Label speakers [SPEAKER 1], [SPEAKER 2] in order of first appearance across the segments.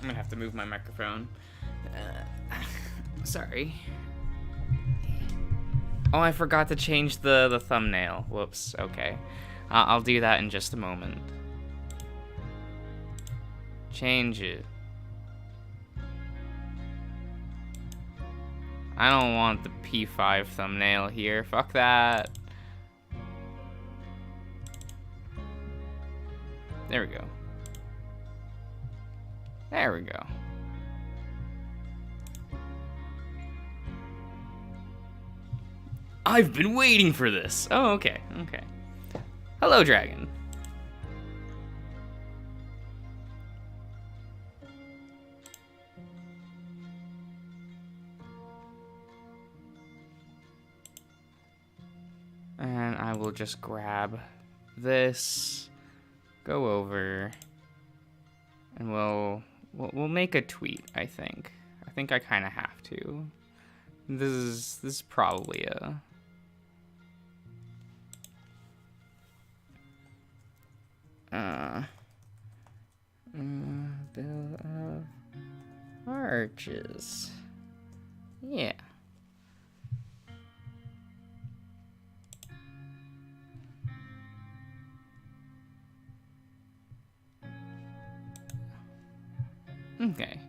[SPEAKER 1] gonna have to move my microphone. Sorry. Oh, I forgot to change the thumbnail. Whoops, okay. I'll do that in just a moment. Change it. I don't want the P5 thumbnail here. Fuck that. There we go. There we go. I've been waiting for this. Oh, okay, okay. Hello, dragon. And I will just grab this, go over, and we'll make a tweet, I think. I think I kind of have to. This is probably a bill of arches. Yeah. Okay.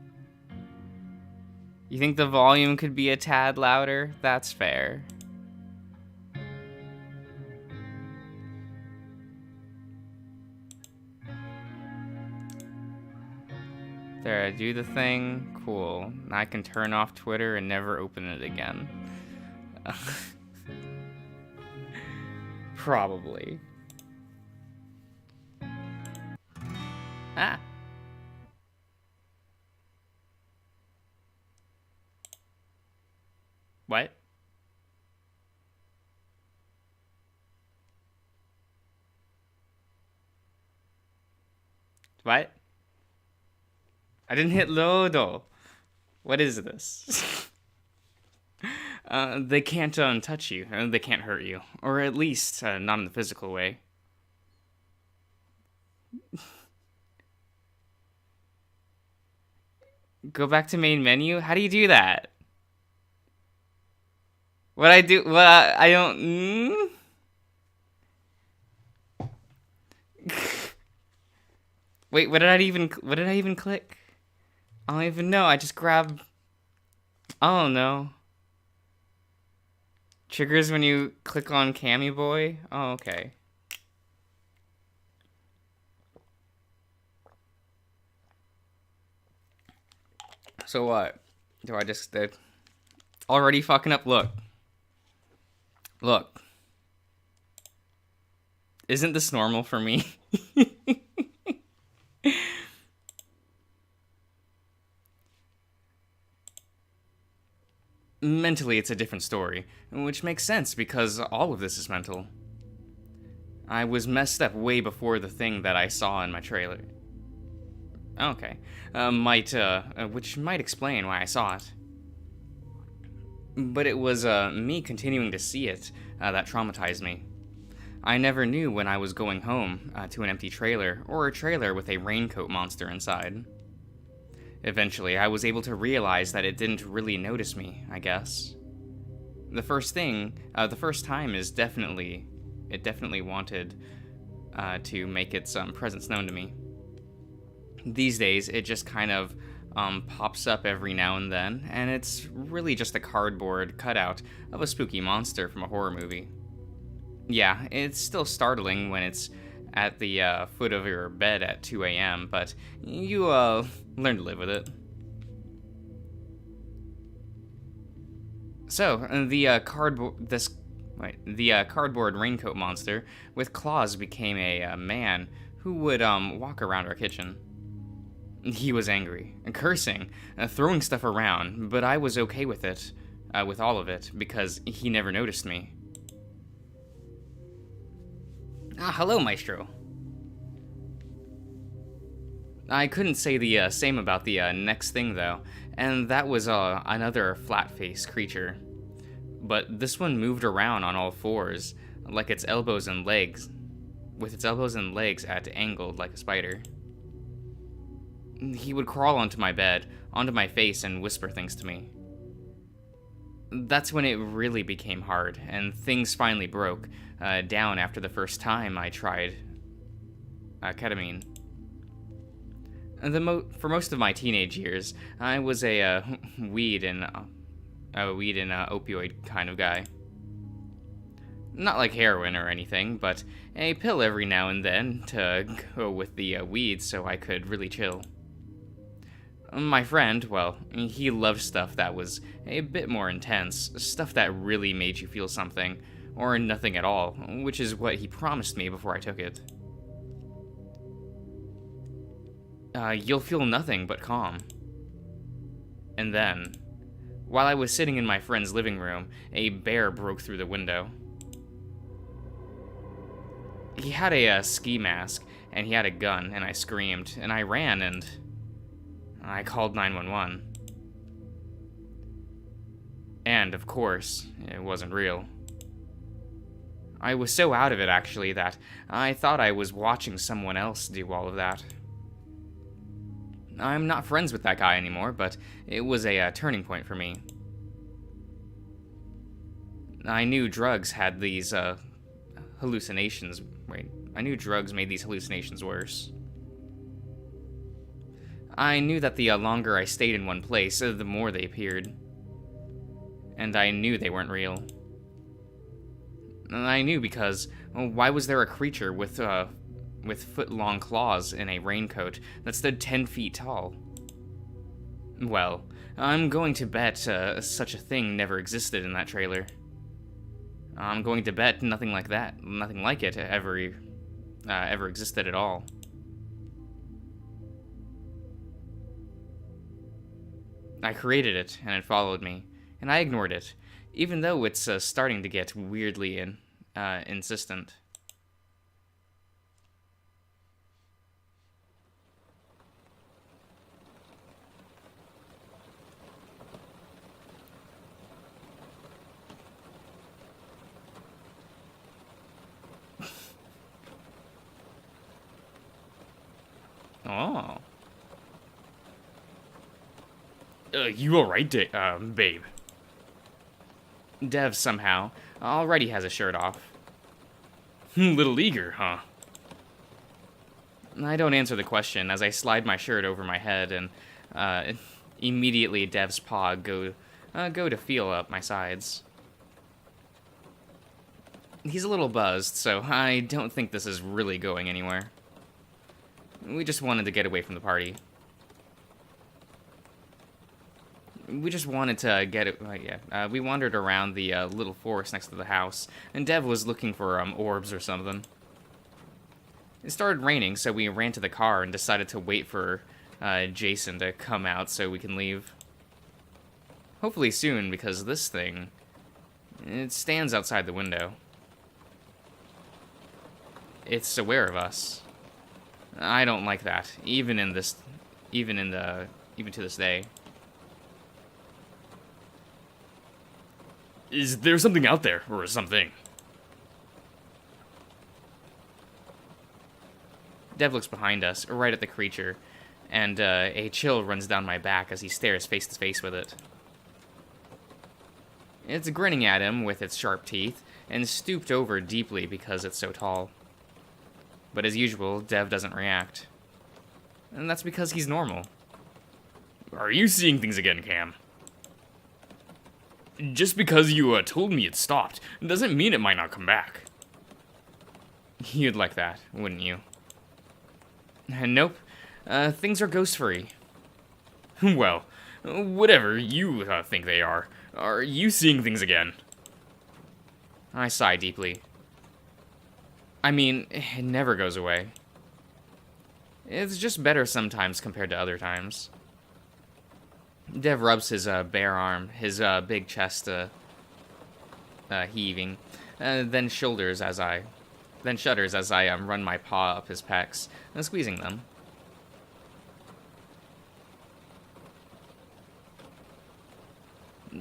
[SPEAKER 1] You think the volume could be a tad louder? That's fair. There, I do the thing. Cool. Now I can turn off Twitter and never open it again. Probably. Ah. What? What? I didn't hit load. What is this? They can't touch you. They can't hurt you. Or at least, not in the physical way. Go back to main menu? How do you do that? What I do? What I don't. Wait, what did I even click? I don't even know. I just grabbed. Oh no. Triggers when you click on Cammy Boy. Oh, okay. So what? Do I just already fucking up? Look. Look. Isn't this normal for me? Mentally, it's a different story, which makes sense because all of this is mental. I was messed up way before the thing that I saw in my trailer. Okay. Which might explain why I saw it. But it was, me continuing to see it, that traumatized me. I never knew when I was going home, to an empty trailer, or a trailer with a raincoat monster inside. Eventually, I was able to realize that it didn't really notice me, I guess. The first time is it definitely wanted, to make its, presence known to me. These days, it just kind of pops up every now and then, and it's really just a cardboard cutout of a spooky monster from a horror movie. Yeah, it's still startling when it's at the foot of your bed at 2 a.m., but you learn to live with it. So, the cardboard raincoat monster with claws became a man who would walk around our kitchen. He was angry, cursing, throwing stuff around, but I was okay with it, with all of it, because he never noticed me. Ah, hello, Maestro. I couldn't say the same about the next thing, though, and that was another flat-faced creature. But this one moved around on all fours, like its elbows and legs, with its elbows and legs at angled like a spider. He would crawl onto my bed, onto my face, and whisper things to me. That's when it really became hard, and things finally broke down after the first time I tried ketamine. For most of my teenage years, I was a weed and opioid kind of guy. Not like heroin or anything, but a pill every now and then to go with the weed so I could really chill. My friend, well, he loved stuff that was a bit more intense, stuff that really made you feel something, or nothing at all, which is what he promised me before I took it. You'll feel nothing but calm. And then, while I was sitting in my friend's living room, a bear broke through the window. He had a ski mask, and he had a gun, and I screamed, and I ran, and I called 911. And, of course, it wasn't real. I was so out of it, actually, that I thought I was watching someone else do all of that. I'm not friends with that guy anymore, but it was a turning point for me. I knew drugs had these hallucinations. Wait, I knew drugs made these hallucinations worse. I knew that the longer I stayed in one place, the more they appeared. And I knew they weren't real. I knew because, why was there a creature with foot-long claws in a raincoat that stood 10 feet tall? Well, I'm going to bet such a thing never existed in that trailer. I'm going to bet nothing like it ever existed at all. I created it, and it followed me, and I ignored it, even though it's starting to get weirdly insistent. Oh.
[SPEAKER 2] You alright, babe?
[SPEAKER 1] Dev somehow already has a shirt off.
[SPEAKER 2] Little eager, huh?
[SPEAKER 1] I don't answer the question as I slide my shirt over my head and immediately Dev's paw go to feel up my sides. He's a little buzzed, so I don't think this is really going anywhere. We just wanted to get away from the party. We just wanted to get it. We wandered around the little forest next to the house, and Dev was looking for orbs or something. It started raining, so we ran to the car and decided to wait for Jason to come out so we can leave. Hopefully soon, because this thing, it stands outside the window. It's aware of us. I don't like that, even to this day.
[SPEAKER 2] Is there something out there, or something?
[SPEAKER 1] Dev looks behind us, right at the creature, and a chill runs down my back as he stares face to face with it. It's grinning at him with its sharp teeth, and stooped over deeply because it's so tall. But as usual, Dev doesn't react. And that's because he's normal.
[SPEAKER 2] Are you seeing things again, Cam? Just because you told me it stopped doesn't mean it might not come back.
[SPEAKER 1] You'd like that, wouldn't you? Nope. Things are ghost-free.
[SPEAKER 2] Well, whatever you think they are you seeing things again?
[SPEAKER 1] I sigh deeply. I mean, it never goes away. It's just better sometimes compared to other times. Dev rubs his bare arm, his big chest heaving, then shudders as I run my paw up his pecs, and squeezing them.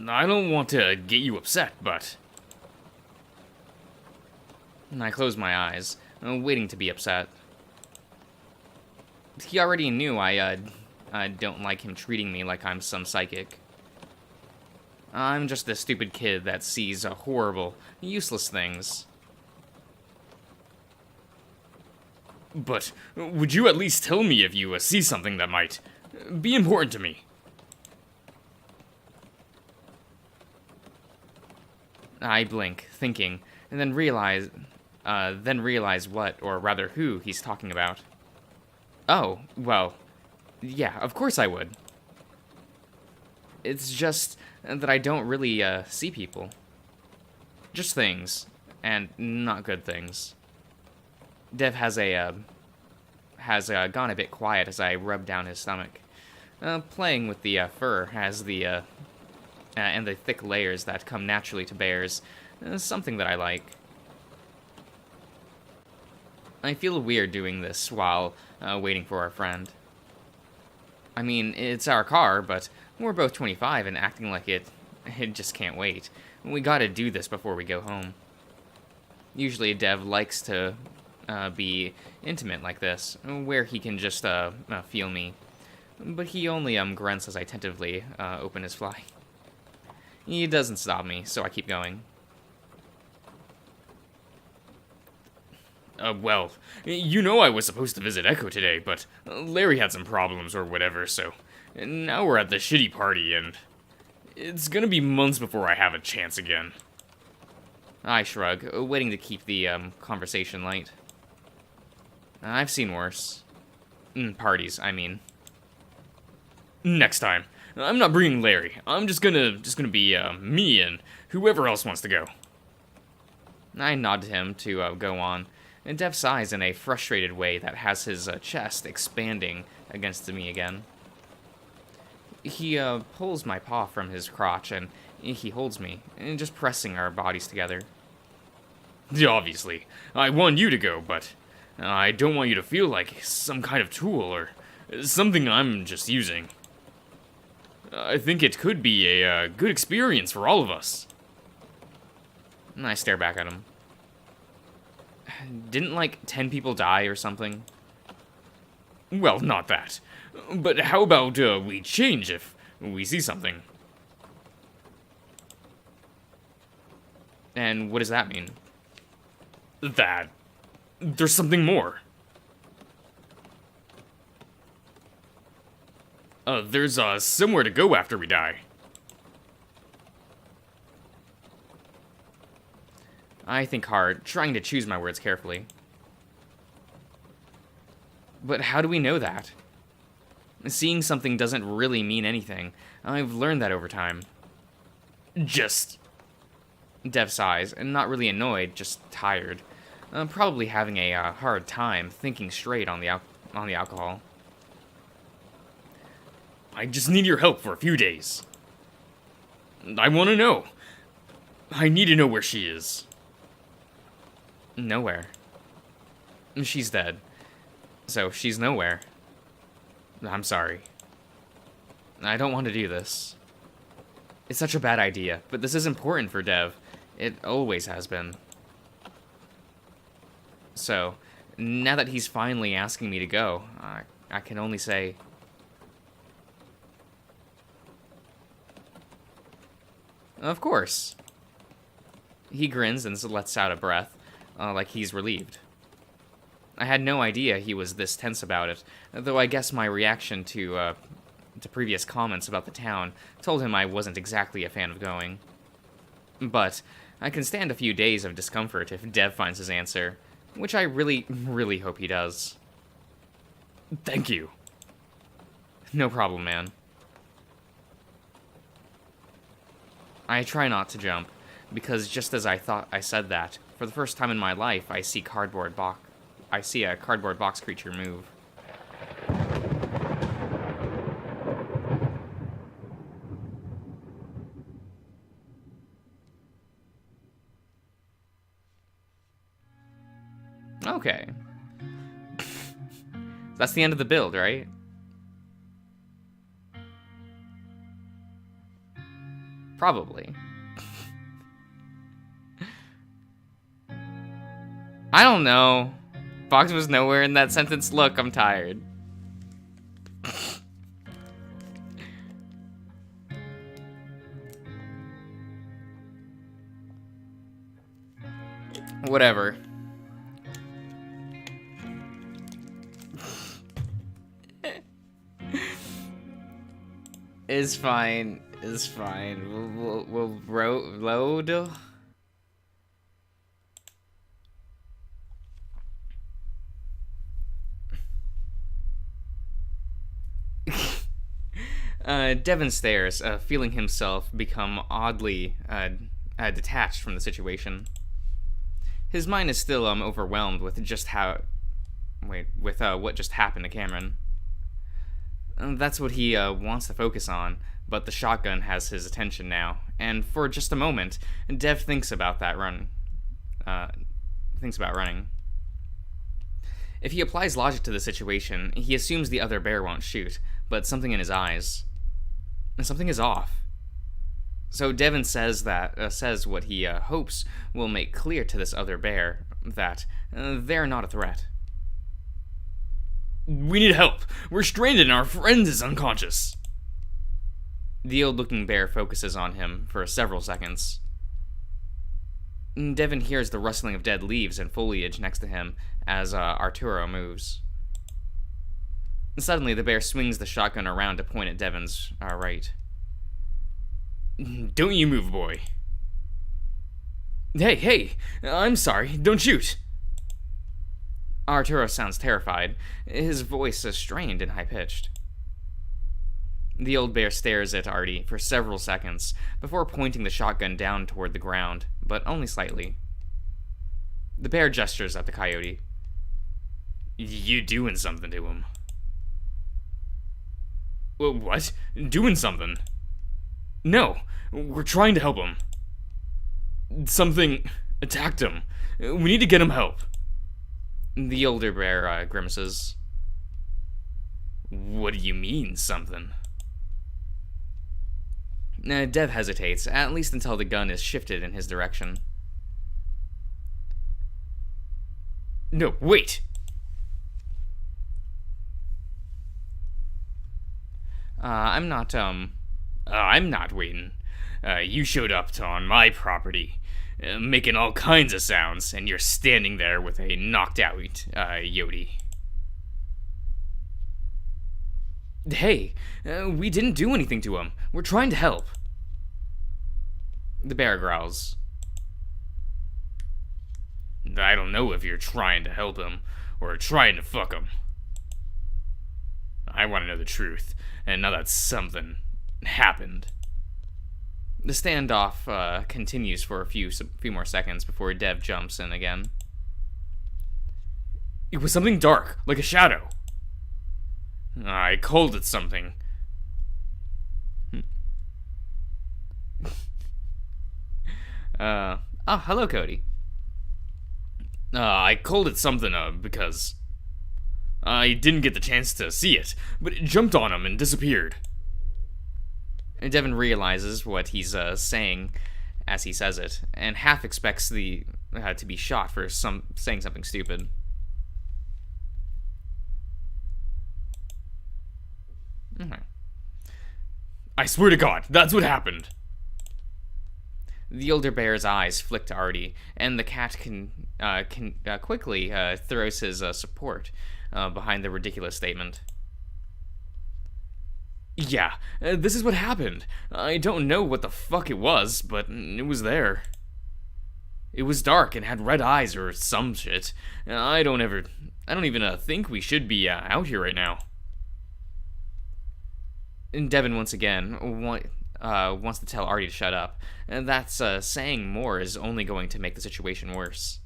[SPEAKER 2] I don't want to get you upset, but...
[SPEAKER 1] I close my eyes, waiting to be upset. He already knew I I don't like him treating me like I'm some psychic. I'm just a stupid kid that sees horrible, useless things.
[SPEAKER 2] But would you at least tell me if you see something that might be important to me?
[SPEAKER 1] I blink, thinking, and then realize what, or rather who, he's talking about. Oh, well, yeah, of course I would. It's just that I don't really see people. Just things, and not good things. Dev has gone a bit quiet as I rub down his stomach, playing with the fur as the and the thick layers that come naturally to bears, something that I like. I feel weird doing this while waiting for our friend. I mean, it's our car, but we're both 25 and acting like it just can't wait. We gotta do this before we go home. Usually Dev likes to be intimate like this, where he can just feel me. But he only grunts as I tentatively open his fly. He doesn't stop me, so I keep going.
[SPEAKER 2] Well, you know I was supposed to visit Echo today, but Larry had some problems or whatever, so now we're at the shitty party, and it's gonna be months before I have a chance again.
[SPEAKER 1] I shrug, waiting to keep the conversation light. I've seen worse. Parties, I mean.
[SPEAKER 2] Next time. I'm not bringing Larry. I'm just gonna be me and whoever else wants to go.
[SPEAKER 1] I nod to him to go on, and Dev sighs in a frustrated way that has his chest expanding against me again. He pulls my paw from his crotch, and he holds me, and just pressing our bodies together.
[SPEAKER 2] Obviously, I want you to go, but I don't want you to feel like some kind of tool or something I'm just using. I think it could be a good experience for all of us.
[SPEAKER 1] And I stare back at him. Didn't, like, 10 people die or something?
[SPEAKER 2] Well, not that. But how about we change if we see something?
[SPEAKER 1] And what does that mean?
[SPEAKER 2] That there's something more. There's somewhere to go after we die.
[SPEAKER 1] I think hard, trying to choose my words carefully. But how do we know that? Seeing something doesn't really mean anything. I've learned that over time.
[SPEAKER 2] Just...
[SPEAKER 1] Dev sighs, and not really annoyed, just tired. Probably having a hard time thinking straight on the alcohol.
[SPEAKER 2] I just need your help for a few days. I want to know. I need to know where she is.
[SPEAKER 1] Nowhere. She's dead. So she's nowhere. I'm sorry. I don't want to do this. It's such a bad idea, but this is important for Dev. It always has been. So, now that he's finally asking me to go, I can only say... Of course. He grins and lets out a breath, like he's relieved. I had no idea he was this tense about it, though I guess my reaction to previous comments about the town told him I wasn't exactly a fan of going. But I can stand a few days of discomfort if Dev finds his answer, which I really, really hope he does.
[SPEAKER 2] Thank you.
[SPEAKER 1] No problem, man. I try not to jump, because just as I thought I said that, for the first time in my life, I see a cardboard box creature move. Okay. That's the end of the build, right? Probably. I don't know. Fox was nowhere in that sentence. Look, I'm tired. Whatever. It's fine. It's fine. We'll load. Devin stares, feeling himself become oddly detached from the situation. His mind is still overwhelmed with what just happened to Cameron. That's what he wants to focus on, but the shotgun has his attention now, and for just a moment, Dev thinks about running. If he applies logic to the situation, he assumes the other bear won't shoot, but something in his eyes, something is off. So Devin says what he hopes will make clear to this other bear that they're not a threat.
[SPEAKER 2] We need help. We're stranded and our friend is unconscious.
[SPEAKER 1] The old-looking bear focuses on him for several seconds. Devin hears the rustling of dead leaves and foliage next to him as Arturo moves. Suddenly, the bear swings the shotgun around to point at Devin's right.
[SPEAKER 2] Don't you move, boy. Hey, I'm sorry. Don't shoot.
[SPEAKER 1] Arturo sounds terrified. His voice is strained and high-pitched. The old bear stares at Artie for several seconds before pointing the shotgun down toward the ground, but only slightly. The bear gestures at the coyote.
[SPEAKER 2] You doing something to him. What? Doing something? No, we're trying to help him. Something attacked him. We need to get him help.
[SPEAKER 1] The older bear grimaces.
[SPEAKER 2] What do you mean, something?
[SPEAKER 1] Dev hesitates, at least until the gun is shifted in his direction.
[SPEAKER 2] No, wait!
[SPEAKER 1] I'm not waiting.
[SPEAKER 2] You showed up on my property, making all kinds of sounds, and you're standing there with a knocked out Yodi.
[SPEAKER 1] Hey, we didn't do anything to him. We're trying to help. The bear growls.
[SPEAKER 2] I don't know if you're trying to help him or trying to fuck him. I want to know the truth, and now that something happened.
[SPEAKER 1] The standoff continues for a few more seconds before Dev jumps in again.
[SPEAKER 2] It was something dark, like a shadow. I called it something.
[SPEAKER 1] Hello, Cody.
[SPEAKER 2] I called it something, because I didn't get the chance to see it, but it jumped on him and disappeared.
[SPEAKER 1] Devin realizes what he's saying as he says it, and half expects to be shot for saying something stupid.
[SPEAKER 2] Okay. I swear to God, that's what happened.
[SPEAKER 1] The older bear's eyes flick to Artie, and the cat quickly throws his support behind the ridiculous statement.
[SPEAKER 2] Yeah, this is what happened. I don't know what the fuck it was, but it was there. It was dark and had red eyes or some shit. I don't even think we should be out here right now.
[SPEAKER 1] And Devin once again wants to tell Artie to shut up, and that's saying more is only going to make the situation worse.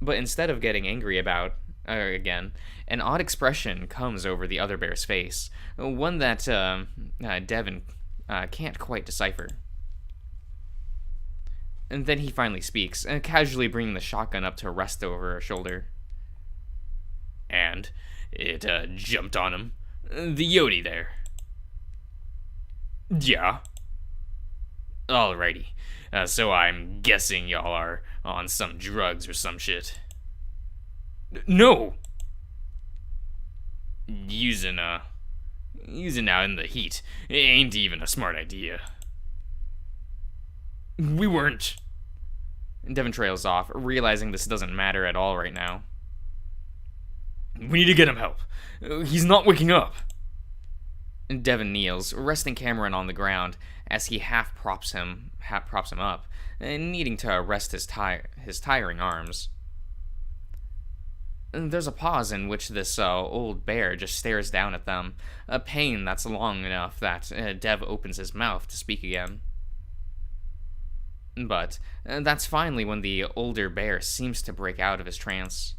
[SPEAKER 1] But instead of getting angry again, an odd expression comes over the other bear's face, one that Devin can't quite decipher. And then he finally speaks, casually bringing the shotgun up to rest over her shoulder.
[SPEAKER 2] And it jumped on him. The Yodi there. Yeah. Alrighty. So I'm guessing y'all are on some drugs or some shit. No! Using out in the heat ain't even a smart idea. We weren't.
[SPEAKER 1] Devin trails off, realizing this doesn't matter at all right now.
[SPEAKER 2] We need to get him help. He's not waking up.
[SPEAKER 1] Devin kneels, resting Cameron on the ground as he half props him up, needing to rest his tiring arms. There's a pause in which this old bear just stares down at them, a pain that's long enough that Dev opens his mouth to speak again. But that's finally when the older bear seems to break out of his trance.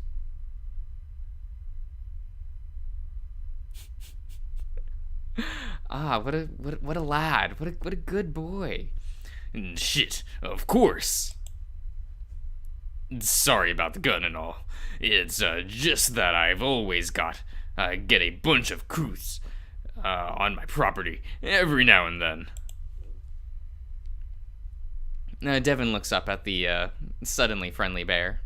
[SPEAKER 1] What a lad! What a good boy!
[SPEAKER 2] Shit, of course. Sorry about the gun and all. It's just that I've always get a bunch of couths on my property every now and then.
[SPEAKER 1] Devin looks up at the suddenly friendly bear.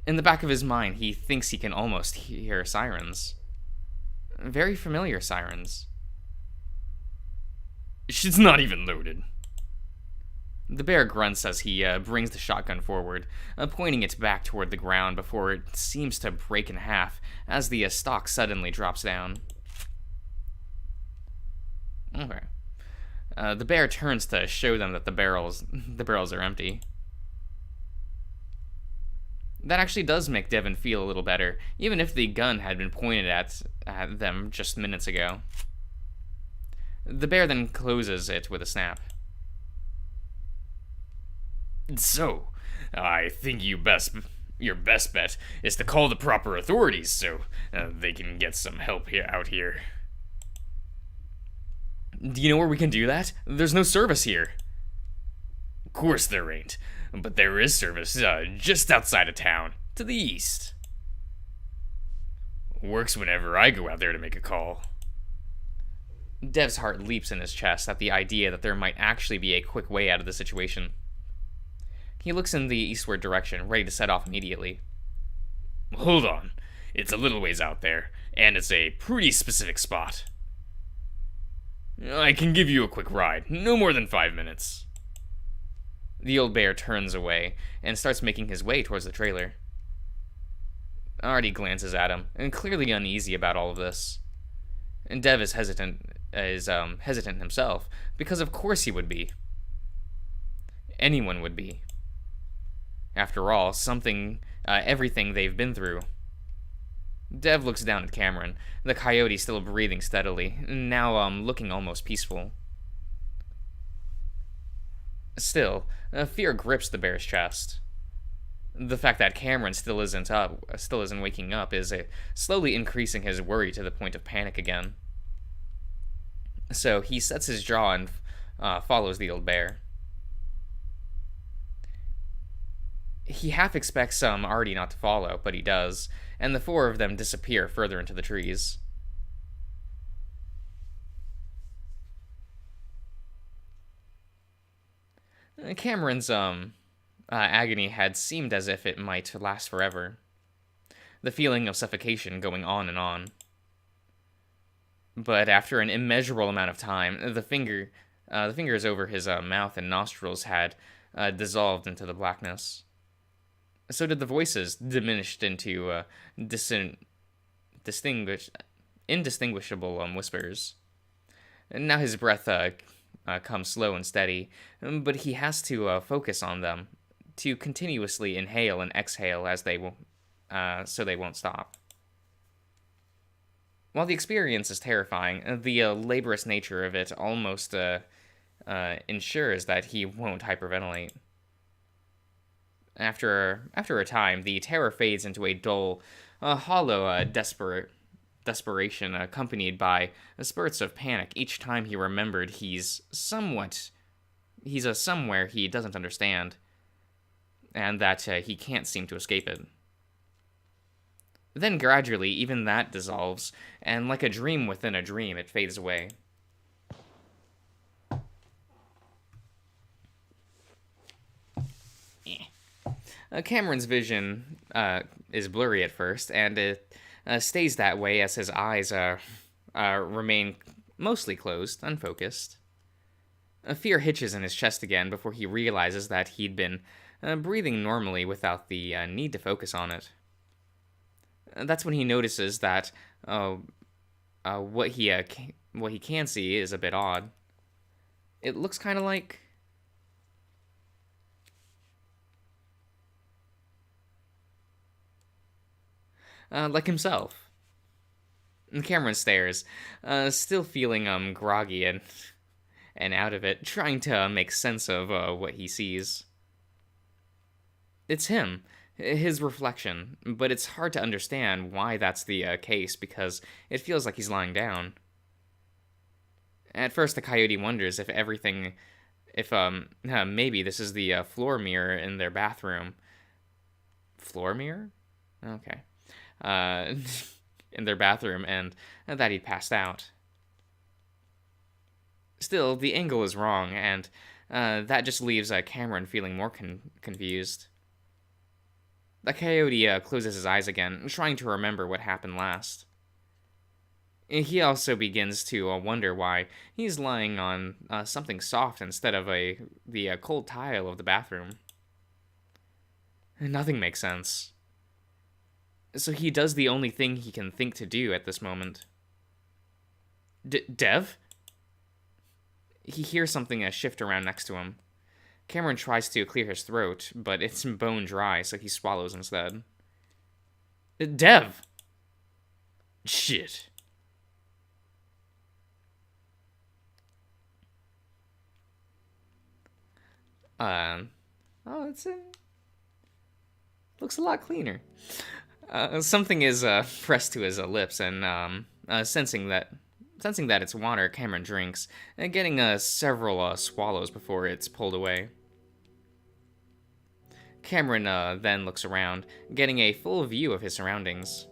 [SPEAKER 1] In the back of his mind, he thinks he can almost hear sirens. Very familiar sirens.
[SPEAKER 2] Shit's not even loaded.
[SPEAKER 1] The bear grunts as he brings the shotgun forward, pointing it back toward the ground before it seems to break in half as the stock suddenly drops down. Okay. The bear turns to show them that the barrels are empty. That actually does make Devin feel a little better, even if the gun had been pointed at them just minutes ago. The bear then closes it with a snap.
[SPEAKER 2] So, I think your best bet is to call the proper authorities so they can get some help out here.
[SPEAKER 1] Do you know where we can do that? There's no service here.
[SPEAKER 2] Of course there ain't, but there is service just outside of town, to the east. Works whenever I go out there to make a call.
[SPEAKER 1] Dev's heart leaps in his chest at the idea that there might actually be a quick way out of the situation. He looks in the eastward direction, ready to set off immediately.
[SPEAKER 2] Hold on. It's a little ways out there, and it's a pretty specific spot. I can give you a quick ride, no more than 5 minutes.
[SPEAKER 1] The old bear turns away and starts making his way towards the trailer. Artie glances at him, and clearly uneasy about all of this. And Dev is hesitant himself, because of course he would be. Anyone would be. After all, everything they've been through. Dev looks down at Cameron, the coyote still breathing steadily, now looking almost peaceful. Still, fear grips the bear's chest. The fact that Cameron still isn't waking up is slowly increasing his worry to the point of panic again. So he sets his jaw and follows the old bear. He half expects Artie not to follow, but he does, and the four of them disappear further into the trees. Cameron's agony had seemed as if it might last forever. The feeling of suffocation going on and on. But after an immeasurable amount of time, the fingers over his mouth and nostrils had dissolved into the blackness. So did the voices, diminished into indistinguishable whispers. And now his breath comes slow and steady, but he has to focus on them, to continuously inhale and exhale as so they won't stop. While the experience is terrifying, the laborious nature of it almost ensures that he won't hyperventilate. After a time, the terror fades into a dull, hollow desperation accompanied by spurts of panic each time he remembered he's somewhere he doesn't understand, and that he can't seem to escape it. Then gradually, even that dissolves, and like a dream within a dream, it fades away. Cameron's vision is blurry at first, and it stays that way as his eyes remain mostly closed, unfocused. A fear hitches in his chest again before he realizes that he'd been breathing normally without the need to focus on it. That's when he notices that what he can see is a bit odd. It looks kind of like himself. And Cameron stares, still feeling groggy and out of it, trying to make sense of what he sees. It's him, his reflection, but it's hard to understand why that's the case because it feels like he's lying down. At first, the coyote wonders if maybe this is the floor mirror in their bathroom. Floor mirror? Okay. In their bathroom, and that he'd passed out. Still, the angle is wrong, and that just leaves Cameron feeling more confused. The coyote closes his eyes again, trying to remember what happened last. He also begins to wonder why he's lying on something soft instead of the cold tile of the bathroom. Nothing makes sense. So he does the only thing he can think to do at this moment. Dev? He hears something shift around next to him. Cameron tries to clear his throat, but it's bone dry, so he swallows instead. Dev! Shit. Looks a lot cleaner. Something is pressed to his lips, and sensing that it's water, Cameron drinks, getting several swallows before it's pulled away. Cameron then looks around, getting a full view of his surroundings.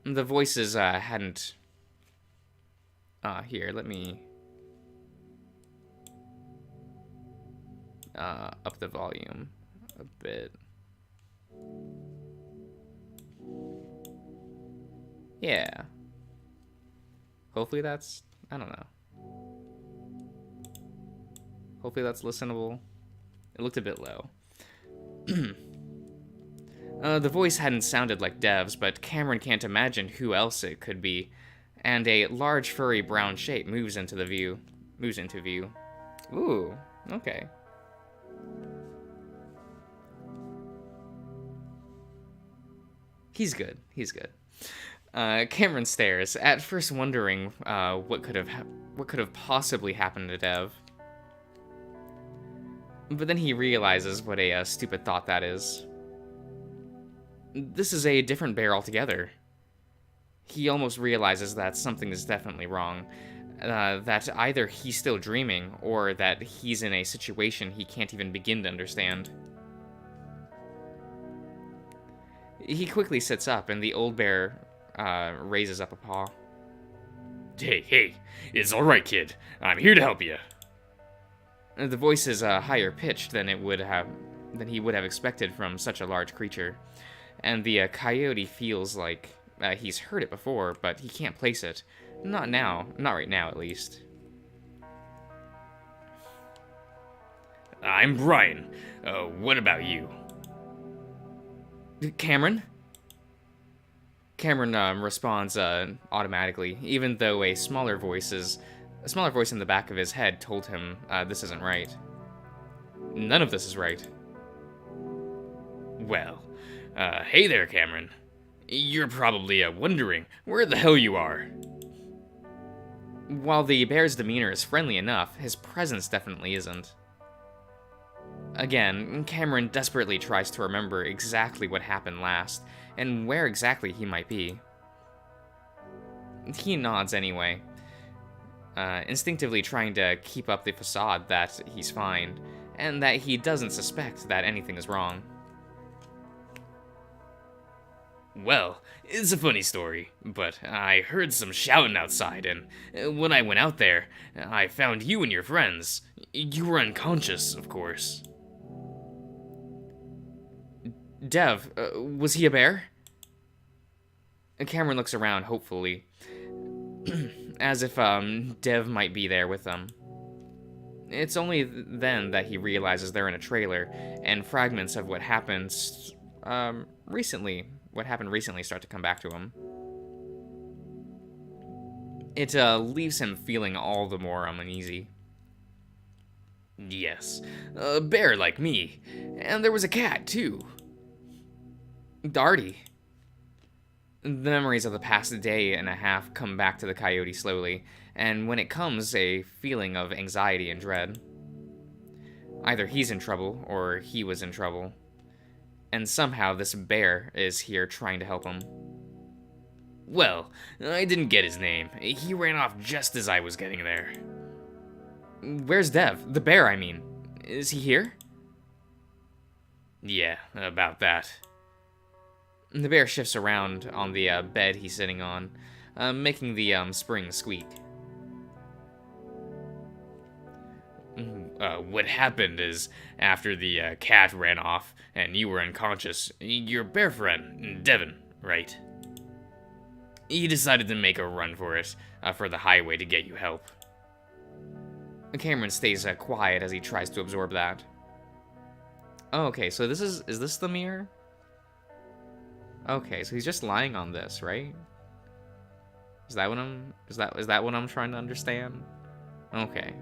[SPEAKER 1] The voices hadn't... here, let me... up the volume a bit. Yeah. Hopefully that's... I don't know. Hopefully that's listenable. It looked a bit low. The voice hadn't sounded like Dev's, but Cameron can't imagine who else it could be. And a large furry brown shape moves into view. Ooh, okay. He's good. Cameron stares, at first wondering what could have possibly happened to Dev. But then he realizes what a stupid thought that is. This is a different bear altogether. He almost realizes that something is definitely wrong. That either he's still dreaming, or that he's in a situation he can't even begin to understand. He quickly sits up, and the old bear raises up a paw.
[SPEAKER 2] Hey, it's alright, kid. I'm here to help you.
[SPEAKER 1] The voice is higher pitched than he would have expected from such a large creature, and the coyote feels like he's heard it before, but he can't place it. Not right now at least.
[SPEAKER 2] I'm Brian. What about you?
[SPEAKER 1] Cameron? Cameron responds automatically, even though a smaller voice in the back of his head told him this isn't right. None of this is right.
[SPEAKER 2] Well, hey there, Cameron. You're probably wondering where the hell you are.
[SPEAKER 1] While the bear's demeanor is friendly enough, his presence definitely isn't. Again, Cameron desperately tries to remember exactly what happened last, and where exactly he might be. He nods anyway, instinctively trying to keep up the facade that he's fine, and that he doesn't suspect that anything is wrong.
[SPEAKER 2] Well, it's a funny story, but I heard some shouting outside, and when I went out there, I found you and your friends. You were unconscious, of course.
[SPEAKER 1] Dev, was he a bear? Cameron looks around hopefully, as if Dev might be there with them. It's only then that he realizes they're in a trailer, and fragments of what happened recently start to come back to him. It leaves him feeling all the more uneasy.
[SPEAKER 2] Yes, a bear like me. And there was a cat, too.
[SPEAKER 1] Darty. The memories of the past day and a half come back to the coyote slowly, and when it comes, a feeling of anxiety and dread. Either he's in trouble, or he was in trouble. And somehow this bear is here trying to help him.
[SPEAKER 2] Well, I didn't get his name. He ran off just as I was getting there.
[SPEAKER 1] Where's Dev? The bear, I mean. Is he here?
[SPEAKER 2] Yeah, about that.
[SPEAKER 1] The bear shifts around on the bed he's sitting on, making the spring squeak.
[SPEAKER 2] What happened is, after the cat ran off and you were unconscious, your bear friend, Devin, right? He decided to make a run for it, for the highway to get you help.
[SPEAKER 1] Cameron stays quiet as he tries to absorb that. Oh, okay, so is this the mirror? Okay, so he's just lying on this, right? Is that what I'm trying to understand? Okay.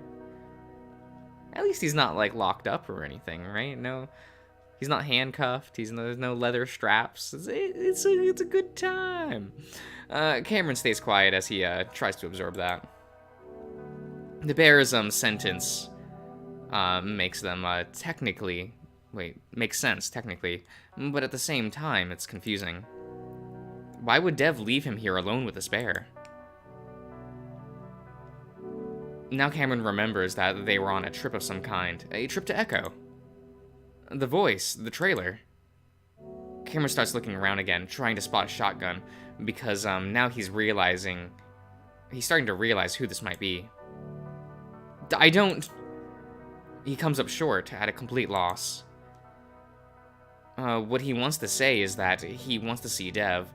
[SPEAKER 1] At least he's not like locked up or anything, right? No, he's not handcuffed. There's no leather straps. It's a good time. Cameron stays quiet as he tries to absorb that. The bear's sentence makes them makes sense technically, but at the same time it's confusing. Why would Dev leave him here alone with this bear? Now Cameron remembers that they were on a trip of some kind, a trip to Echo. The voice, the trailer. Cameron starts looking around again, trying to spot a shotgun, because now he's starting to realize who this might be. He comes up short, at a complete loss. What he wants to say is that he wants to see Dev,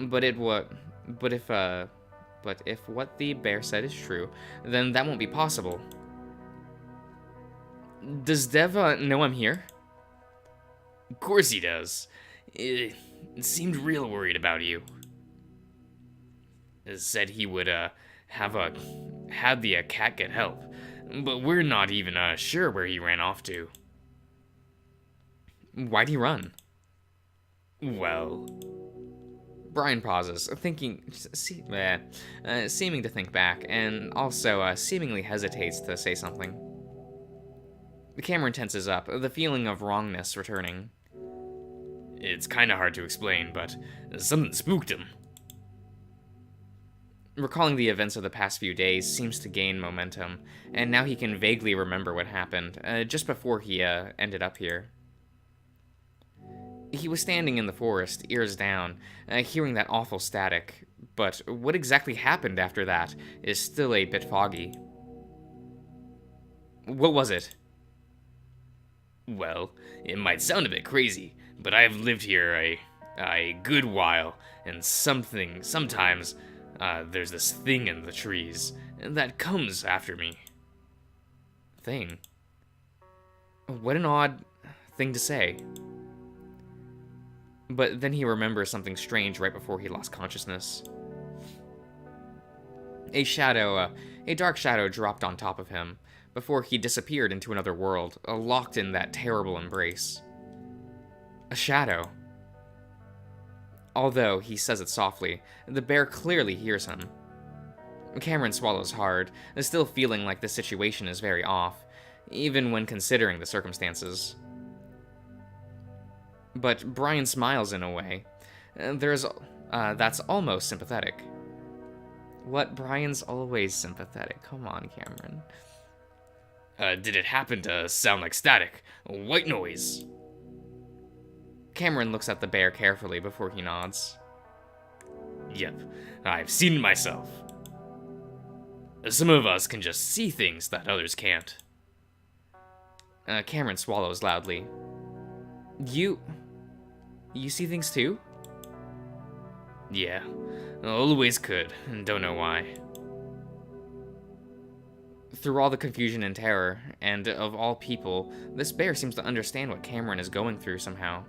[SPEAKER 1] but if what the bear said is true, then that won't be possible. Does Dev know I'm here?
[SPEAKER 2] Of course he does. It seemed real worried about you. Said he would have the cat get help, but we're not even sure where he ran off to.
[SPEAKER 1] Why'd he run?
[SPEAKER 2] Well...
[SPEAKER 1] Brian pauses, seeming to think back, and also seemingly hesitates to say something. Cameron tenses up, the feeling of wrongness returning.
[SPEAKER 2] It's kinda hard to explain, but something spooked him.
[SPEAKER 1] Recalling the events of the past few days seems to gain momentum, and now he can vaguely remember what happened, just before he ended up here. He was standing in the forest, ears down, hearing that awful static, but what exactly happened after that is still a bit foggy. What was it?
[SPEAKER 2] Well, it might sound a bit crazy, but I've lived here a good while, and sometimes there's this thing in the trees that comes after me.
[SPEAKER 1] Thing? What an odd thing to say. But then he remembers something strange right before he lost consciousness. A dark shadow dropped on top of him, before he disappeared into another world, locked in that terrible embrace. A shadow. Although he says it softly, the bear clearly hears him. Cameron swallows hard, still feeling like the situation is very off, even when considering the circumstances. But Brian smiles in a way. That's almost sympathetic. What? Brian's always sympathetic. Come on, Cameron.
[SPEAKER 2] Did it happen to sound like static? White noise?
[SPEAKER 1] Cameron looks at the bear carefully before he nods.
[SPEAKER 2] Yep, I've seen it myself. Some of us can just see things that others can't.
[SPEAKER 1] Cameron swallows loudly. You see things too?
[SPEAKER 2] Yeah, always could, and don't know why.
[SPEAKER 1] Through all the confusion and terror, and of all people, this bear seems to understand what Cameron is going through somehow.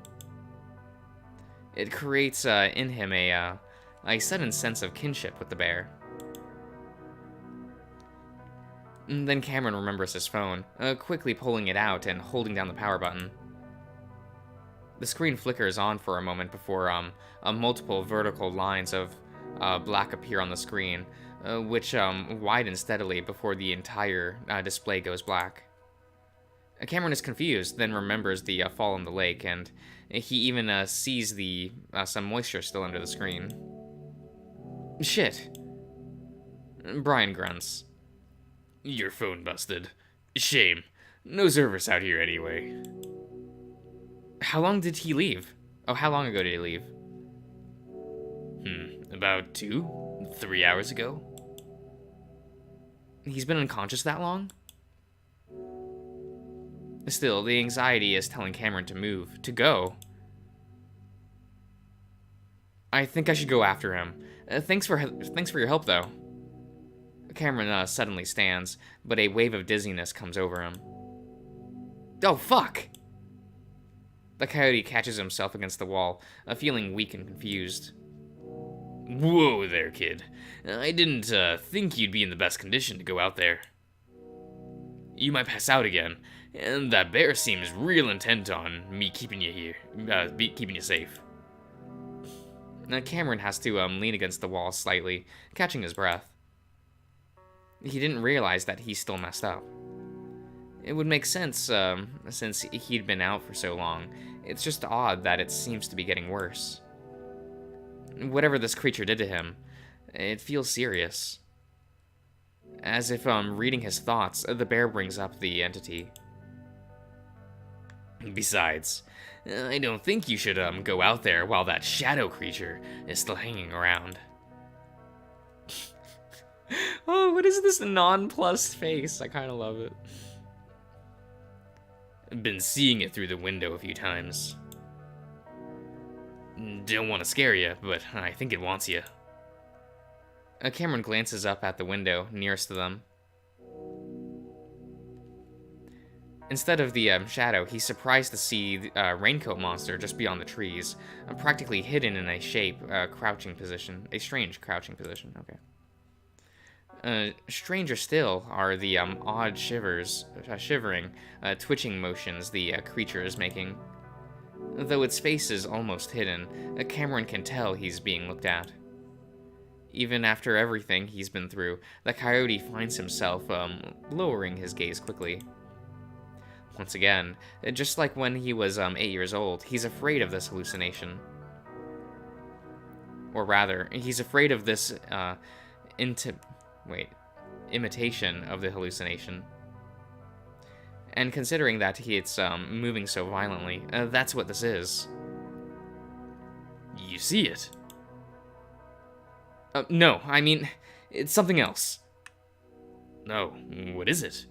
[SPEAKER 1] It creates in him a sudden sense of kinship with the bear. And then Cameron remembers his phone, quickly pulling it out and holding down the power button. The screen flickers on for a moment before multiple vertical lines of black appear on the screen, which widen steadily before the entire display goes black. Cameron is confused, then remembers the fall in the lake, and he even sees some moisture still under the screen. Shit. Brian grunts.
[SPEAKER 2] Your phone busted. Shame. No service out here anyway.
[SPEAKER 1] How long did he leave? Oh, how long ago did he leave?
[SPEAKER 2] About 2-3 hours ago.
[SPEAKER 1] He's been unconscious that long? Still, the anxiety is telling Cameron to move, to go. I think I should go after him. Thanks for your help, though. Cameron suddenly stands, but a wave of dizziness comes over him. Oh, fuck! The coyote catches himself against the wall, feeling weak and confused.
[SPEAKER 2] Whoa there, kid. I didn't think you'd be in the best condition to go out there. You might pass out again, and that bear seems real intent on me keeping you here, keeping you safe.
[SPEAKER 1] Cameron has to lean against the wall slightly, catching his breath. He didn't realize that he still messed up. It would make sense, since he'd been out for so long. It's just odd that it seems to be getting worse. Whatever this creature did to him, it feels serious. As if reading his thoughts, the bear brings up the entity.
[SPEAKER 2] Besides, I don't think you should go out there while that shadow creature is still hanging around.
[SPEAKER 1] Oh, what is this nonplussed face? I kind of love it.
[SPEAKER 2] I've been seeing it through the window a few times. Don't want to scare you, but I think it wants you.
[SPEAKER 1] Cameron glances up at the window nearest to them. Instead of the shadow, he's surprised to see the raincoat monster just beyond the trees, practically hidden in a crouching position. A strange crouching position, okay. Stranger still are the odd shivering, twitching motions the creature is making. Though its face is almost hidden, Cameron can tell he's being looked at. Even after everything he's been through, the coyote finds himself lowering his gaze quickly. Once again, just like when he was 8 years old, he's afraid of this hallucination. Or rather, he's afraid of this imitation of the hallucination. And considering that it's moving so violently, that's what this is.
[SPEAKER 2] You see it?
[SPEAKER 1] No, I mean, it's something else.
[SPEAKER 2] No, what is it?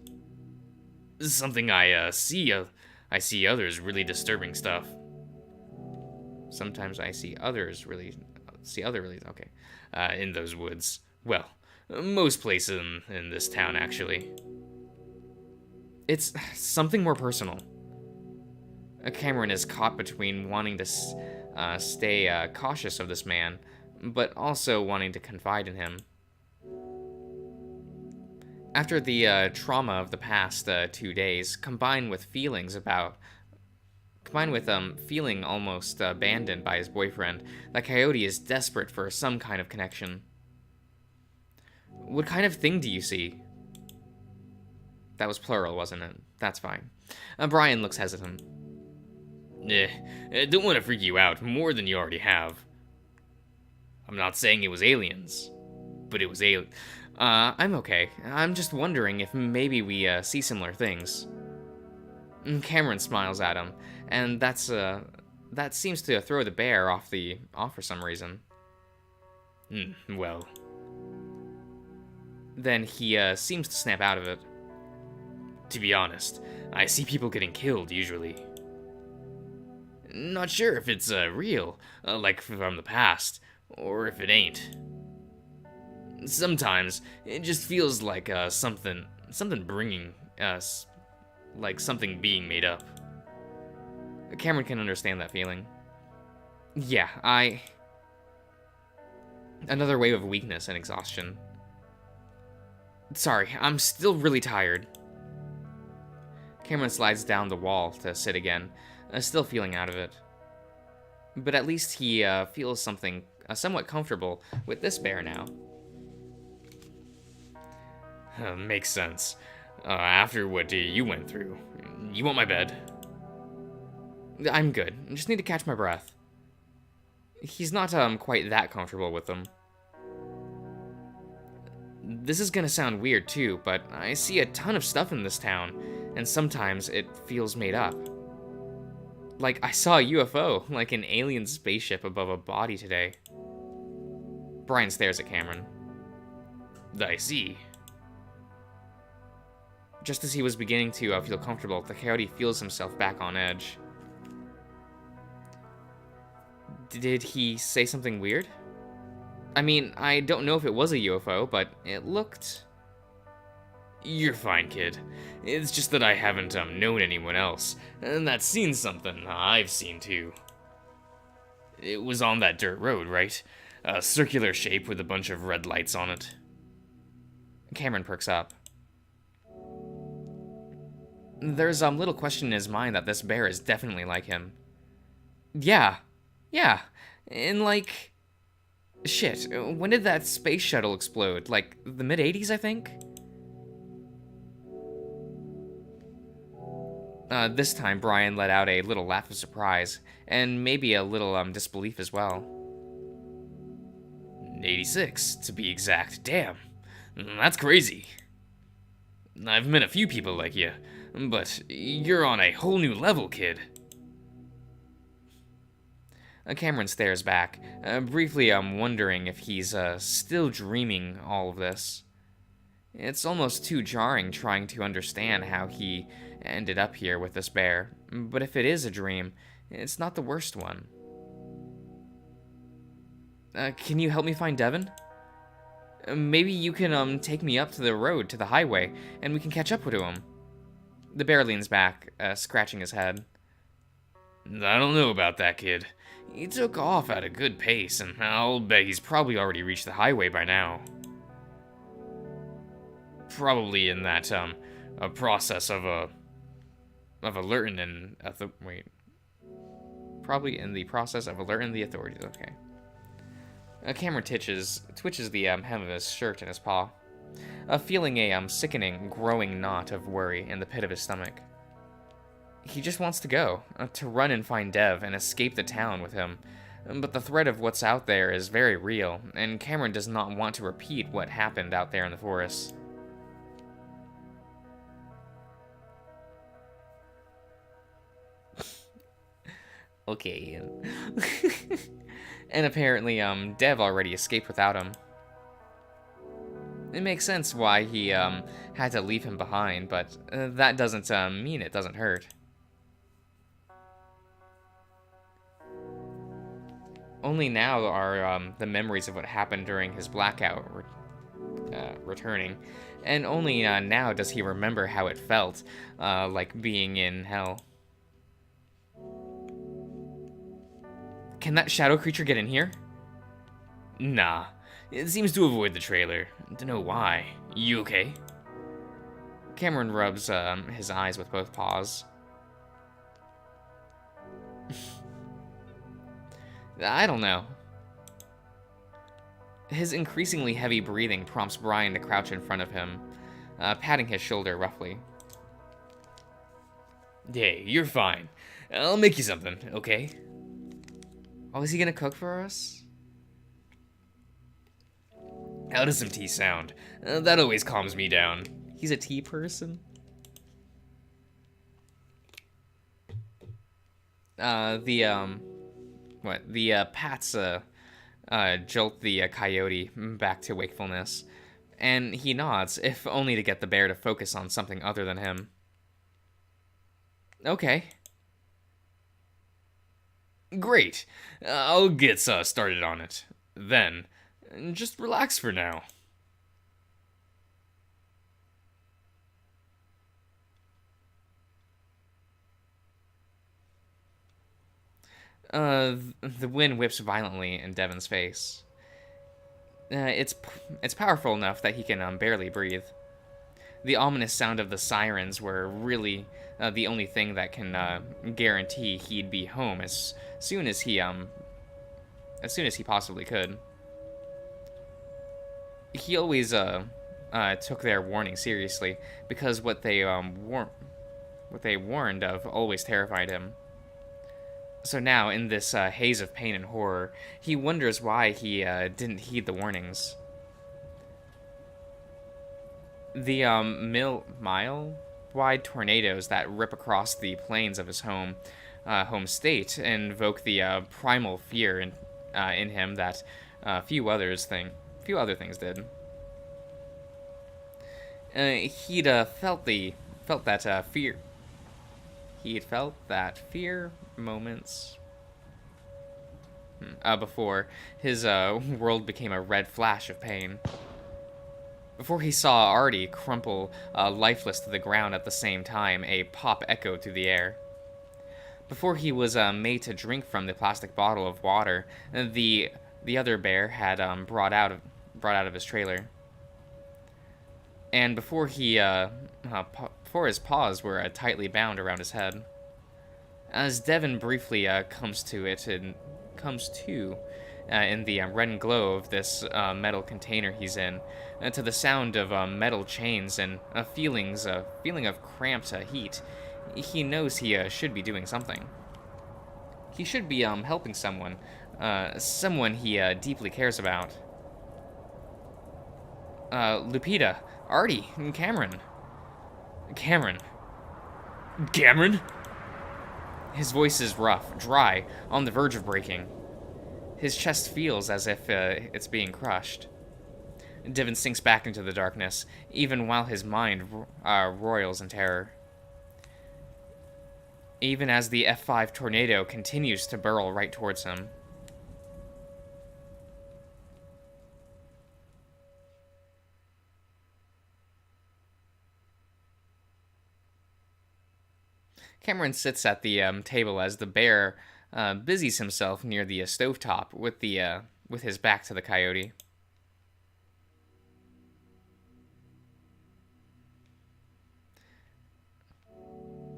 [SPEAKER 2] Something I see. I see others really disturbing stuff.
[SPEAKER 1] Sometimes I see others really... Okay.
[SPEAKER 2] In those woods. Well, most places in this town, actually.
[SPEAKER 1] It's something more personal. Cameron is caught between wanting to stay cautious of this man, but also wanting to confide in him. After the trauma of the past 2 days, combined with feeling almost abandoned by his boyfriend, the coyote is desperate for some kind of connection. What kind of thing do you see? That was plural, wasn't it? That's fine. Brian looks hesitant.
[SPEAKER 2] Don't want to freak you out more than you already have. I'm not saying it was aliens, but it was
[SPEAKER 1] I'm okay. I'm just wondering if maybe we see similar things. Cameron smiles at him, and that seems to throw the bear off for some reason.
[SPEAKER 2] Well.
[SPEAKER 1] Then he seems to snap out of it.
[SPEAKER 2] To be honest, I see people getting killed usually. Not sure if it's real, like from the past, or if it ain't. Sometimes it just feels like something something bringing us, like something being made up.
[SPEAKER 1] Cameron can understand that feeling. Yeah, Another wave of weakness and exhaustion. Sorry, I'm still really tired. Cameron slides down the wall to sit again, still feeling out of it. But at least he feels something somewhat comfortable with this bear now.
[SPEAKER 2] Makes sense. After what you went through. You want my bed?
[SPEAKER 1] I'm good. I just need to catch my breath. He's not quite that comfortable with them. This is gonna sound weird too, but I see a ton of stuff in this town, and sometimes it feels made up. Like I saw a UFO, like an alien spaceship above a body today. Brian stares at Cameron.
[SPEAKER 2] I see.
[SPEAKER 1] Just as he was beginning to feel comfortable, the coyote feels himself back on edge. Did he say something weird? I mean, I don't know if it was a UFO, but it looked...
[SPEAKER 2] You're fine, kid. It's just that I haven't known anyone else, and that's seen something I've seen too. It was on that dirt road, right? A circular shape with a bunch of red lights on it.
[SPEAKER 1] Cameron perks up. There's little question in his mind that this bear is definitely like him. Yeah. And like... Shit, when did that space shuttle explode? Like, the mid-80s, I think? This time, Brian let out a little laugh of surprise, and maybe a little disbelief as well.
[SPEAKER 2] 86, to be exact. Damn, that's crazy. I've met a few people like you, but you're on a whole new level, kid.
[SPEAKER 1] Cameron stares back, briefly wondering if he's still dreaming all of this. It's almost too jarring trying to understand how he ended up here with this bear, but if it is a dream, it's not the worst one. Can you help me find Devin? Maybe you can take me up to the road, to the highway, and we can catch up with him. The bear leans back, scratching his head.
[SPEAKER 2] I don't know about that, kid. He took off at a good pace, and I'll bet he's probably already reached the highway by now. Probably in that, a process of alerting and...
[SPEAKER 1] Probably in the process of alerting the authorities, okay. Cameron twitches the hem of his shirt in his paw, feeling a sickening, growing knot of worry in the pit of his stomach. He just wants to go, to run and find Dev and escape the town with him, but the threat of what's out there is very real, and Cameron does not want to repeat what happened out there in the forest. Okay, Ian. And apparently, Dev already escaped without him. It makes sense why he, had to leave him behind, but that doesn't, mean it doesn't hurt. Only now are, the memories of what happened during his blackout returning, and only now does he remember how it felt, like being in hell. Can that shadow creature get in here?
[SPEAKER 2] Nah, it seems to avoid the trailer. Dunno why. You okay?
[SPEAKER 1] Cameron rubs his eyes with both paws. I don't know. His increasingly heavy breathing prompts Brian to crouch in front of him, patting his shoulder roughly.
[SPEAKER 2] Hey, you're fine. I'll make you something, okay?
[SPEAKER 1] Oh, is he gonna cook for us?
[SPEAKER 2] How does some tea sound? That always calms me down.
[SPEAKER 1] He's a tea person? The pats, jolt the coyote back to wakefulness, and he nods, if only to get the bear to focus on something other than him. Okay.
[SPEAKER 2] Great. I'll get started on it. Then, just relax for now.
[SPEAKER 1] The wind whips violently in Devin's face. It's powerful enough that he can barely breathe. The ominous sound of the sirens were really the only thing that can guarantee he'd be home soon as he as soon as he possibly could. He always took their warning seriously because what they warned of always terrified him. So now, in this haze of pain and horror, he wonders why he didn't heed the warnings. The mile-wide tornadoes that rip across the plains of his home state invoke the primal fear in him that few other things did. He'd felt that fear. He'd felt that fear moments before his world became a red flash of pain. Before he saw Artie crumple lifeless to the ground at the same time, a pop echoed through the air. Before he was made to drink from the plastic bottle of water the other bear had brought out of his trailer. And before before his paws were tightly bound around his head. As Devin briefly comes to in the red and glow of this metal container he's in, to the sound of metal chains and a feeling of cramped heat, he knows he should be doing something. He should be helping someone he deeply cares about. Lupita, Artie, and Cameron. Cameron. His voice is rough, dry, on the verge of breaking. His chest feels as if it's being crushed. Devin sinks back into the darkness, even while his mind roils in terror. Even as the F5 tornado continues to burrow right towards him. Cameron sits at the table as the bear busies himself near the stovetop with his back to the coyote.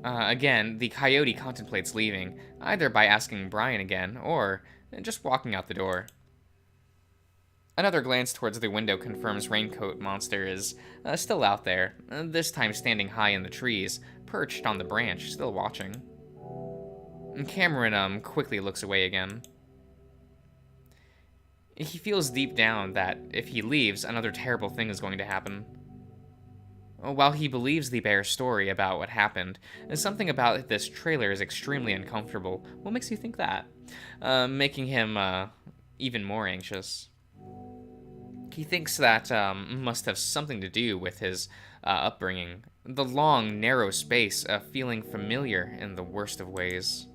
[SPEAKER 1] Again, the coyote contemplates leaving, either by asking Brian again or just walking out the door. Another glance towards the window confirms Raincoat Monster is still out there, this time standing high in the trees, perched on the branch, still watching. Cameron quickly looks away again. He feels deep down that if he leaves, another terrible thing is going to happen. While he believes the bear's story about what happened, something about this trailer is extremely uncomfortable. What makes you think that? Making him even more anxious. He thinks that must have something to do with his upbringing. The long, narrow space feeling familiar in the worst of ways.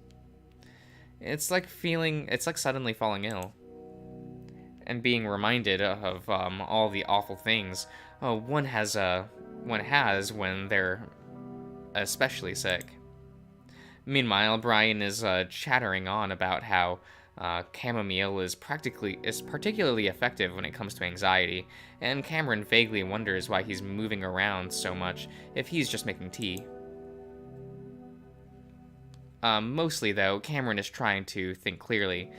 [SPEAKER 1] It's like suddenly falling ill. And being reminded of all the awful things one has when they're especially sick. Meanwhile, Brian is chattering on about how chamomile is particularly effective when it comes to anxiety, and Cameron vaguely wonders why he's moving around so much if he's just making tea. Mostly, though, Cameron is trying to think clearly,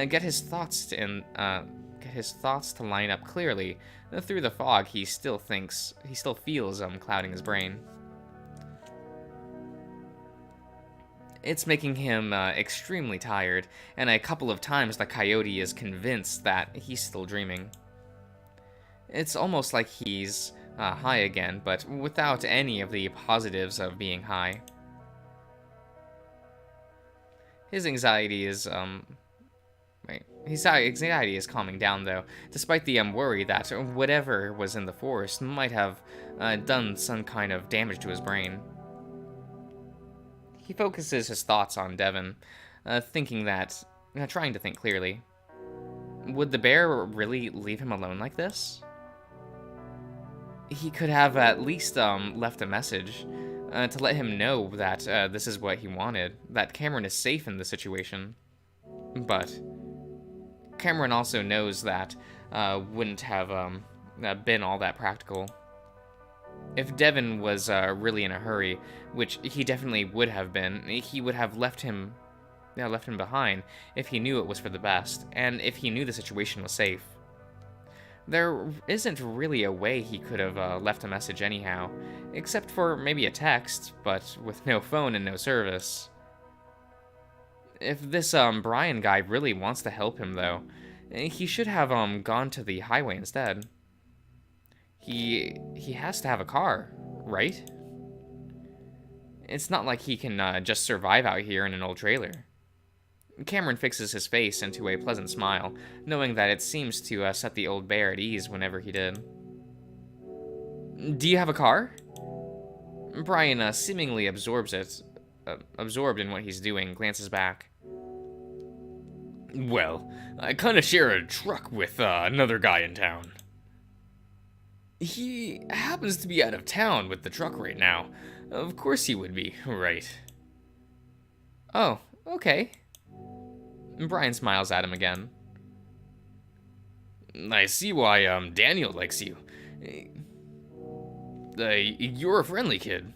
[SPEAKER 1] get his thoughts to line up clearly. Through the fog, he still feels clouding his brain. It's making him extremely tired, and a couple of times the coyote is convinced that he's still dreaming. It's almost like he's high again, but without any of the positives of being high. His anxiety is calming down, though, despite the worry that whatever was in the forest might have done some kind of damage to his brain. He focuses his thoughts on Devin, trying to think clearly. Would the bear really leave him alone like this? He could have at least left a message to let him know that this is what he wanted, that Cameron is safe in the situation. But Cameron also knows that wouldn't have been all that practical. If Devin was really in a hurry, which he definitely would have been, he would have left him behind if he knew it was for the best, and if he knew the situation was safe. There isn't really a way he could have left a message anyhow, except for maybe a text, but with no phone and no service. If this Brian guy really wants to help him, though, he should have gone to the highway instead. He has to have a car, right? It's not like he can just survive out here in an old trailer. Cameron fixes his face into a pleasant smile, knowing that it seems to set the old bear at ease whenever he did. Do you have a car? Brian seemingly absorbed in what he's doing, glances back.
[SPEAKER 2] Well, I kind of share a truck with another guy in town. He happens to be out of town with the truck right now. Of course he would be, right?
[SPEAKER 1] Oh, okay. Brian smiles at him again.
[SPEAKER 2] I see why Daniel likes you. You're a friendly kid.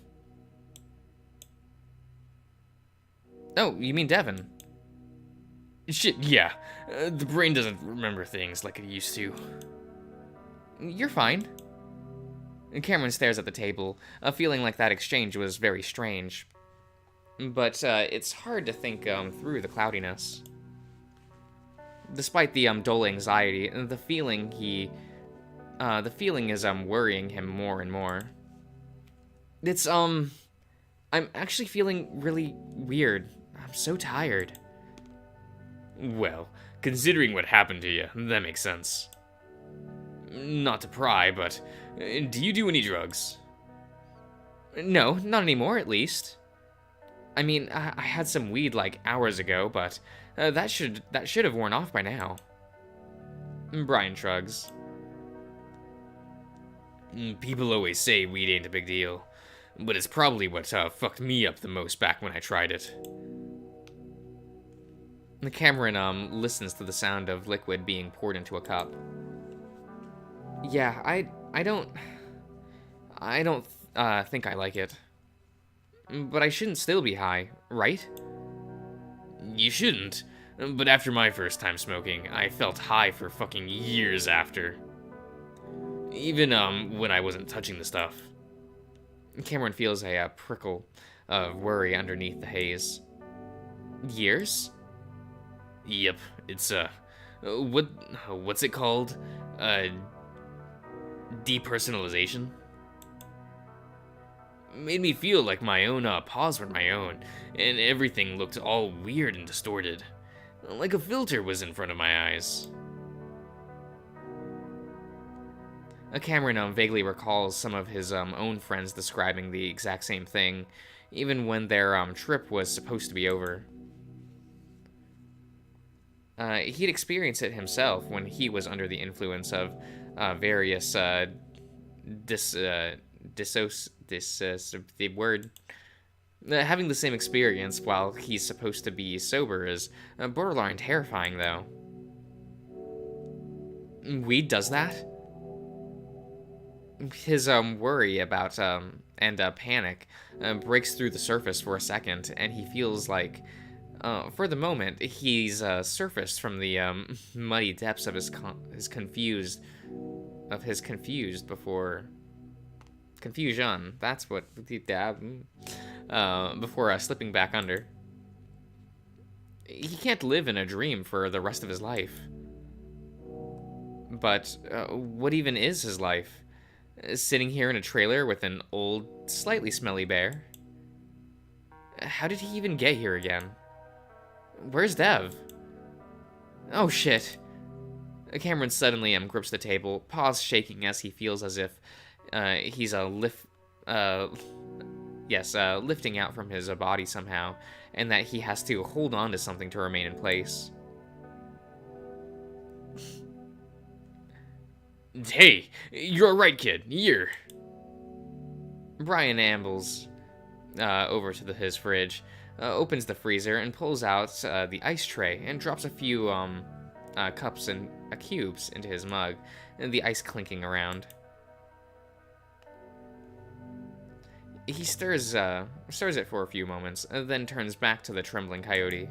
[SPEAKER 1] Oh, you mean Devin?
[SPEAKER 2] Shit, yeah. The brain doesn't remember things like it used to.
[SPEAKER 1] You're fine. Cameron stares at the table, feeling like that exchange was very strange. But it's hard to think through the cloudiness. Despite the dull anxiety, the feeling is worrying him more and more. It's I'm actually feeling really weird. I'm so tired.
[SPEAKER 2] Well, considering what happened to you, that makes sense. Not to pry, but do you do any drugs?
[SPEAKER 1] No, not anymore, at least. I mean, I had some weed like hours ago, but that should have worn off by now. Brian shrugs.
[SPEAKER 2] People always say weed ain't a big deal, but it's probably what fucked me up the most back when I tried it.
[SPEAKER 1] Cameron listens to the sound of liquid being poured into a cup. Yeah, I don't think I like it. But I shouldn't still be high, right?
[SPEAKER 2] You shouldn't, but after my first time smoking, I felt high for fucking years after. Even when I wasn't touching the stuff.
[SPEAKER 1] Cameron feels a prickle of worry underneath the haze. Years?
[SPEAKER 2] Yep, it's what's it called? Depersonalization? Made me feel like my own paws were my own, and everything looked all weird and distorted. Like a filter was in front of my eyes.
[SPEAKER 1] Cameron vaguely recalls some of his own friends describing the exact same thing, even when their trip was supposed to be over. He'd experienced it himself when he was under the influence of various having the same experience while he's supposed to be sober is borderline terrifying, though. Weed does that? His worry about and panic breaks through the surface for a second, and he feels like for the moment he's surfaced from the muddy depths of his confusion. That's what before slipping back under. He can't live in a dream for the rest of his life. But what even is his life? Sitting here in a trailer with an old, slightly smelly bear? How did he even get here again? Where's Dev? Oh shit. Cameron suddenly grips the table, paws shaking as he feels as if he's lifting out from his body somehow, and that he has to hold on to something to remain in place.
[SPEAKER 2] Hey, you're right, kid. Here.
[SPEAKER 1] Brian ambles over to his fridge, opens the freezer and pulls out the ice tray and drops a few cups and cubes into his mug, and the ice clinking around. He stirs it for a few moments, and then turns back to the trembling coyote.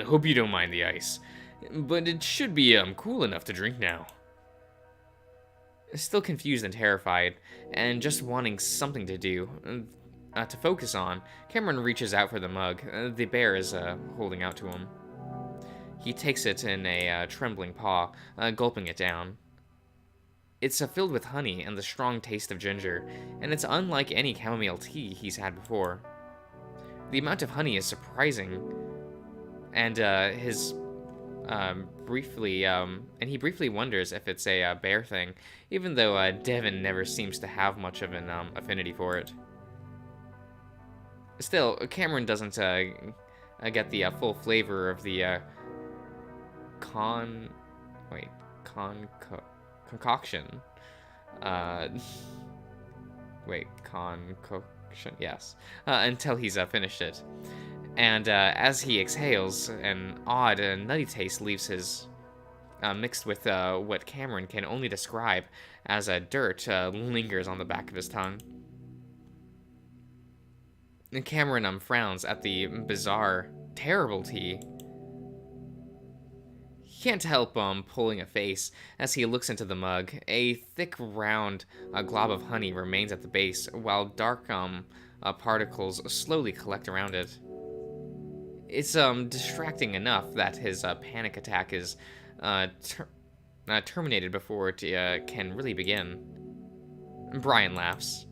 [SPEAKER 2] Hope you don't mind the ice, but it should be cool enough to drink now.
[SPEAKER 1] Still confused and terrified, and just wanting something to do, to focus on, Cameron reaches out for the mug the bear is holding out to him. He takes it in a trembling paw, gulping it down. It's filled with honey and the strong taste of ginger, and it's unlike any chamomile tea he's had before. The amount of honey is surprising, and he briefly wonders if it's a bear thing, even though Devin never seems to have much of an affinity for it. Still, Cameron doesn't get the full flavor of the concoction. Concoction, yes. Until he's finished it. And as he exhales, an odd, nutty taste leaves his, mixed with what Cameron can only describe as dirt, lingers on the back of his tongue. And Cameron frowns at the bizarre, terrible tea. He can't help pulling a face as he looks into the mug. A thick, round glob of honey remains at the base, while dark particles slowly collect around it. It's distracting enough that his panic attack is terminated before it can really begin. Brian laughs.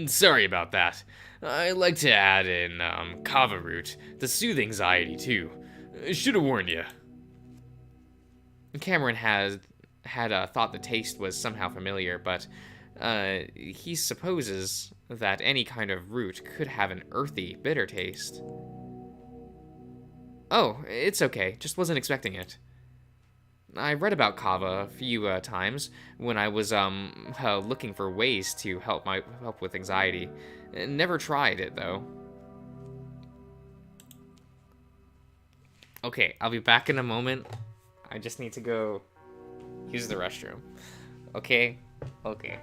[SPEAKER 2] Sorry about that. I like to add in kava root to soothe anxiety too. Should have warned you.
[SPEAKER 1] Cameron had thought the taste was somehow familiar, but he supposes that any kind of root could have an earthy, bitter taste. Oh, it's okay. Just wasn't expecting it. I read about kava a few times when I was looking for ways to help with anxiety. Never tried it though. Okay, I'll be back in a moment. I just need to go use the restroom. Okay? Okay.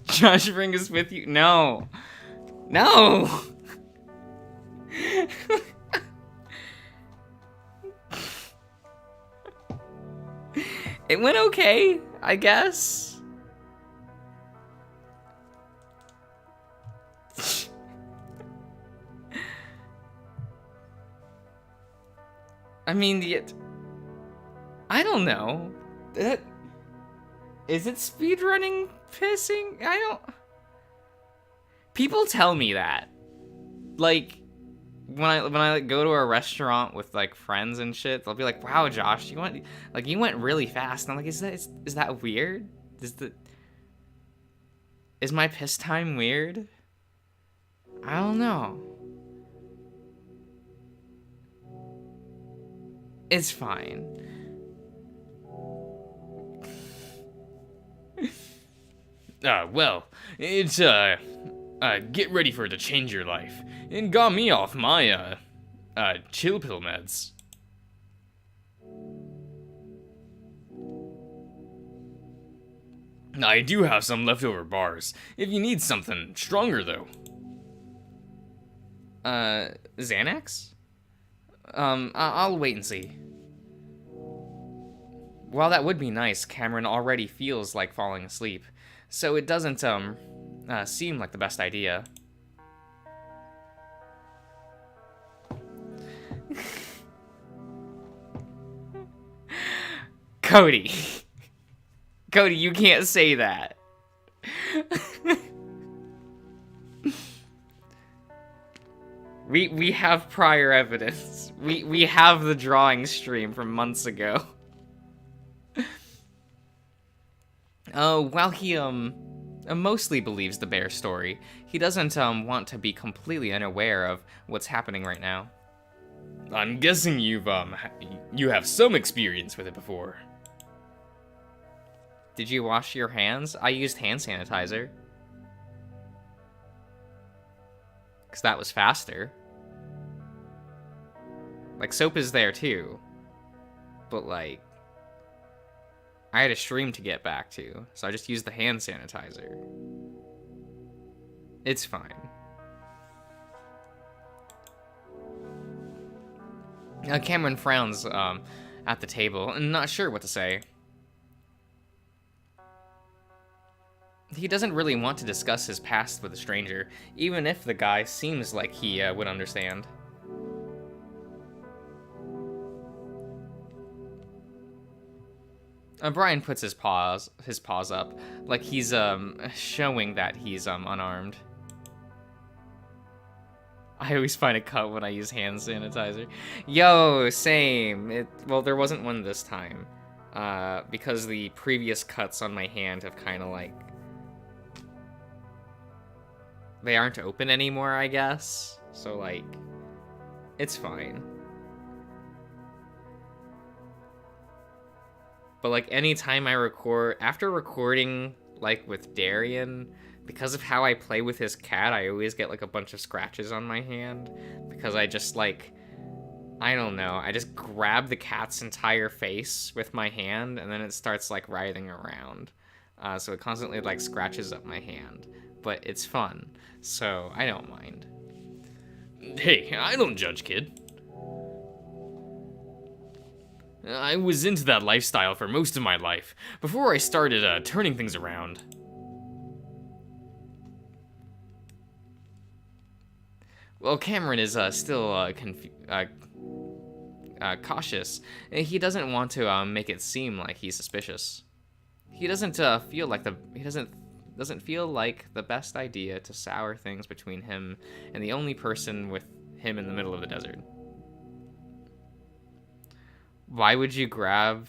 [SPEAKER 1] Josh, bring us with you. No. No. It went okay, I guess. I mean, I don't know. Is it speedrunning pissing? I don't... People tell me that. Like, when I like, go to a restaurant with like friends and shit, they'll be like, "Wow, Josh, you went really fast." And I'm like, is that weird? Is my piss time weird? I don't know. It's fine.
[SPEAKER 2] Well, it's, get ready for it to change your life. It got me off my, chill pill meds. I do have some leftover bars, if you need something stronger, though.
[SPEAKER 1] Xanax? I'll wait and see. While that would be nice, Cameron already feels like falling asleep, so it doesn't, seem like the best idea. Cody. Cody, you can't say that. We have prior evidence. We have the drawing stream from months ago. While he mostly believes the bear story, he doesn't want to be completely unaware of what's happening right now.
[SPEAKER 2] I'm guessing you have some experience with it before.
[SPEAKER 1] Did you wash your hands? I used hand sanitizer. Because that was faster. Like, soap is there too. But, like, I had a stream to get back to, so I just used the hand sanitizer. It's fine. Cameron frowns at the table, and not sure what to say. He doesn't really want to discuss his past with a stranger, even if the guy seems like he would understand. Brian puts his paws up, like he's showing that he's unarmed. I always find a cut when I use hand sanitizer. Yo, same. Well, there wasn't one this time, because the previous cuts on my hand have kind of like, they aren't open anymore, I guess. So like, it's fine. But like anytime I record, after recording like with Darian, because of how I play with his cat, I always get like a bunch of scratches on my hand because I just like, I don't know, I just grab the cat's entire face with my hand and then it starts like writhing around. So it constantly like scratches up my hand, but it's fun, so I don't mind.
[SPEAKER 2] Hey, I don't judge, kid. I was into that lifestyle for most of my life, before I started turning things around.
[SPEAKER 1] Well, Cameron is still cautious. He doesn't want to make it seem like he's suspicious. He doesn't feel like doesn't feel like the best idea to sour things between him and the only person with him in the middle of the desert. Why would you grab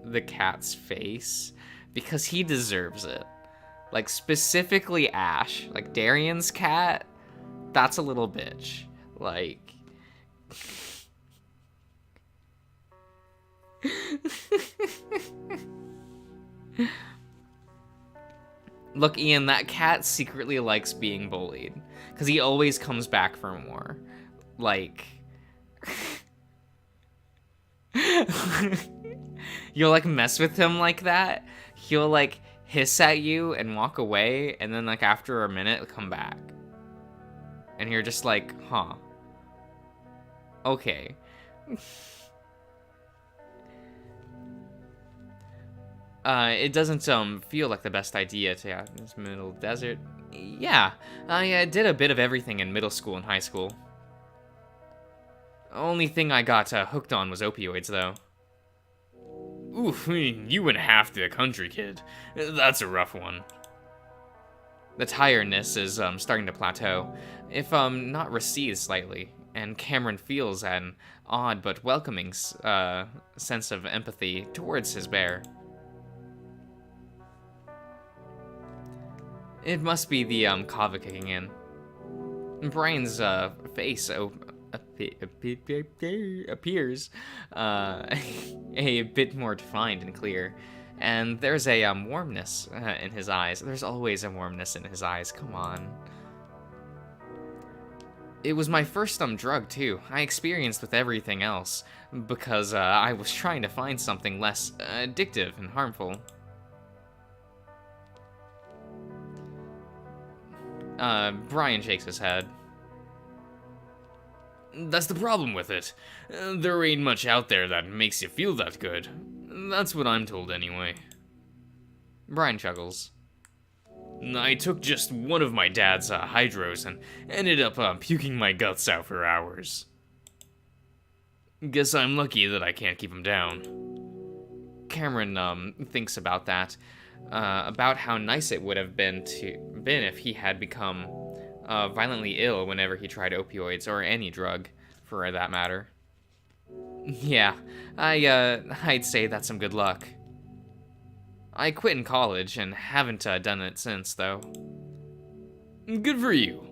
[SPEAKER 1] the cat's face? Because he deserves it. Like, specifically Ash. Like, Darian's cat, that's a little bitch. Like... Look, Ian, that cat secretly likes being bullied. Because he always comes back for more. Like... You'll like mess with him like that, he'll like hiss at you and walk away, and then like after a minute come back and you're just like, huh, okay. It doesn't feel like the best idea to have this middle desert. Yeah, I did a bit of everything in middle school and high school. Only thing I got hooked on was opioids, though.
[SPEAKER 2] Oof, you went half to the country, kid. That's a rough one.
[SPEAKER 1] The tiredness is starting to plateau, if not recede slightly, and Cameron feels an odd but welcoming sense of empathy towards his bear. It must be the kava kicking in. Brian's face appears a bit more defined and clear, and there's a warmness in his eyes. There's always a warmness in his eyes, come on. It was my first drug too. I experienced with everything else because I was trying to find something less addictive and harmful. Brian shakes his head.
[SPEAKER 2] That's the problem with it. There ain't much out there that makes you feel that good. That's what I'm told anyway.
[SPEAKER 1] Brian chuckles.
[SPEAKER 2] I took just one of my dad's hydros and ended up puking my guts out for hours. Guess I'm lucky that I can't keep him down.
[SPEAKER 1] Cameron thinks about that, about how nice it would have been if he had become violently ill whenever he tried opioids or any drug, for that matter. Yeah, I'd say that's some good luck. I quit in college and haven't done it since, though.
[SPEAKER 2] Good for you.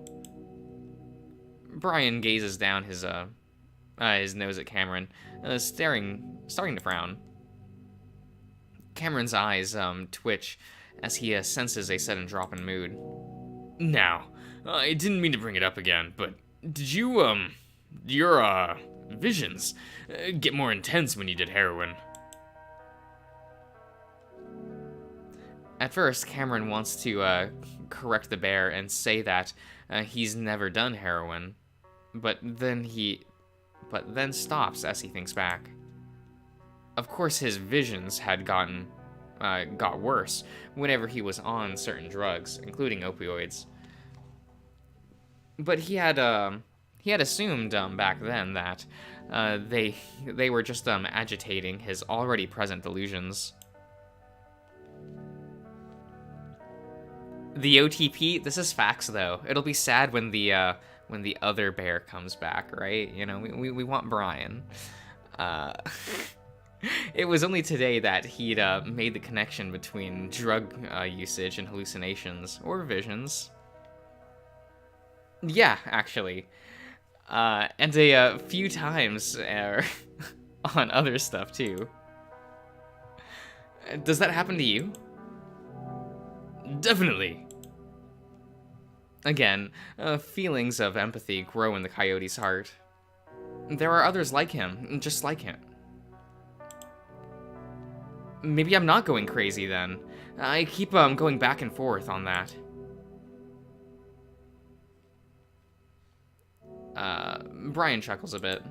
[SPEAKER 1] Brian gazes down his nose at Cameron, starting to frown. Cameron's eyes twitch as he senses a sudden drop in mood.
[SPEAKER 2] Now, I didn't mean to bring it up again, but did you, your visions get more intense when you did heroin?
[SPEAKER 1] At first, Cameron wants to correct the bear and say that he's never done heroin, but then stops as he thinks back. Of course, his visions had got worse whenever he was on certain drugs, including opioids. But he had assumed back then that they were just agitating his already present delusions. The OTP, this is facts though. It'll be sad when the other bear comes back, right? You know, we want Brian. It was only today that he'd made the connection between drug usage and hallucinations or visions. Yeah, actually. And a few times on other stuff too. Does that happen to you?
[SPEAKER 2] Definitely.
[SPEAKER 1] Again, feelings of empathy grow in the coyote's heart. There are others like him, just like him. Maybe I'm not going crazy then. I keep going back and forth on that. Brian chuckles a bit.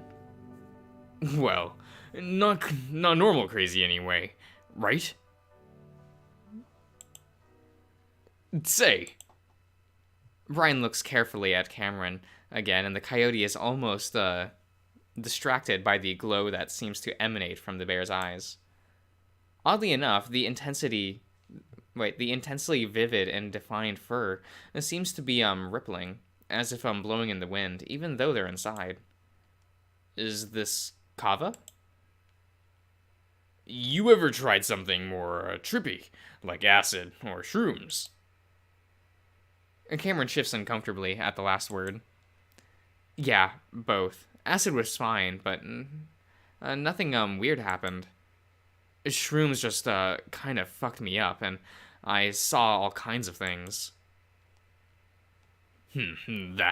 [SPEAKER 2] Well, not normal crazy anyway, right? Say.
[SPEAKER 1] Brian looks carefully at Cameron again, and the coyote is almost distracted by the glow that seems to emanate from the bear's eyes. Oddly enough, the intensely vivid and defined fur seems to be rippling, as if blowing in the wind, even though they're inside. Is this kava?
[SPEAKER 2] You ever tried something more trippy, like acid or shrooms?
[SPEAKER 1] Cameron shifts uncomfortably at the last word. Yeah, both. Acid was fine, but nothing weird happened. Shrooms just kind of fucked me up, and I saw all kinds of things.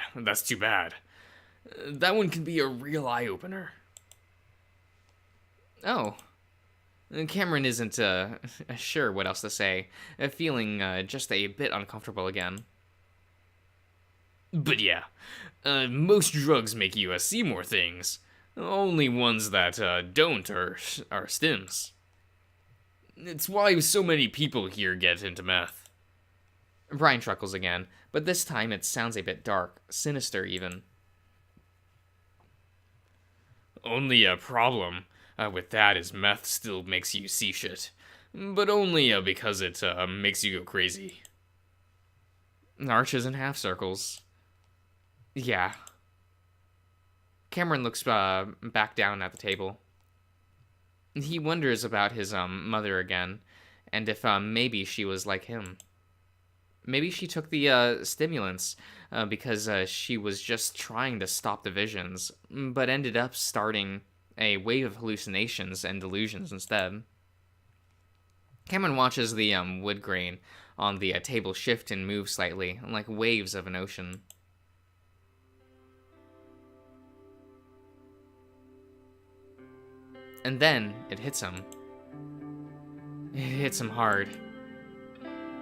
[SPEAKER 2] That's too bad. That one can be a real eye-opener.
[SPEAKER 1] Oh. Cameron isn't sure what else to say, feeling just a bit uncomfortable again.
[SPEAKER 2] But yeah, most drugs make you see more things. Only ones that don't are stims. It's why so many people here get into meth.
[SPEAKER 1] Brian chuckles again, but this time it sounds a bit dark, sinister even.
[SPEAKER 2] Only a problem with that is meth still makes you see shit. But only because it makes you go crazy.
[SPEAKER 1] Arches and half circles. Yeah. Cameron looks back down at the table. He wonders about his mother again, and if maybe she was like him. Maybe she took the stimulants because she was just trying to stop the visions, but ended up starting a wave of hallucinations and delusions instead. Cameron watches the wood grain on the table shift and move slightly, like waves of an ocean. And then it hits him. It hits him hard.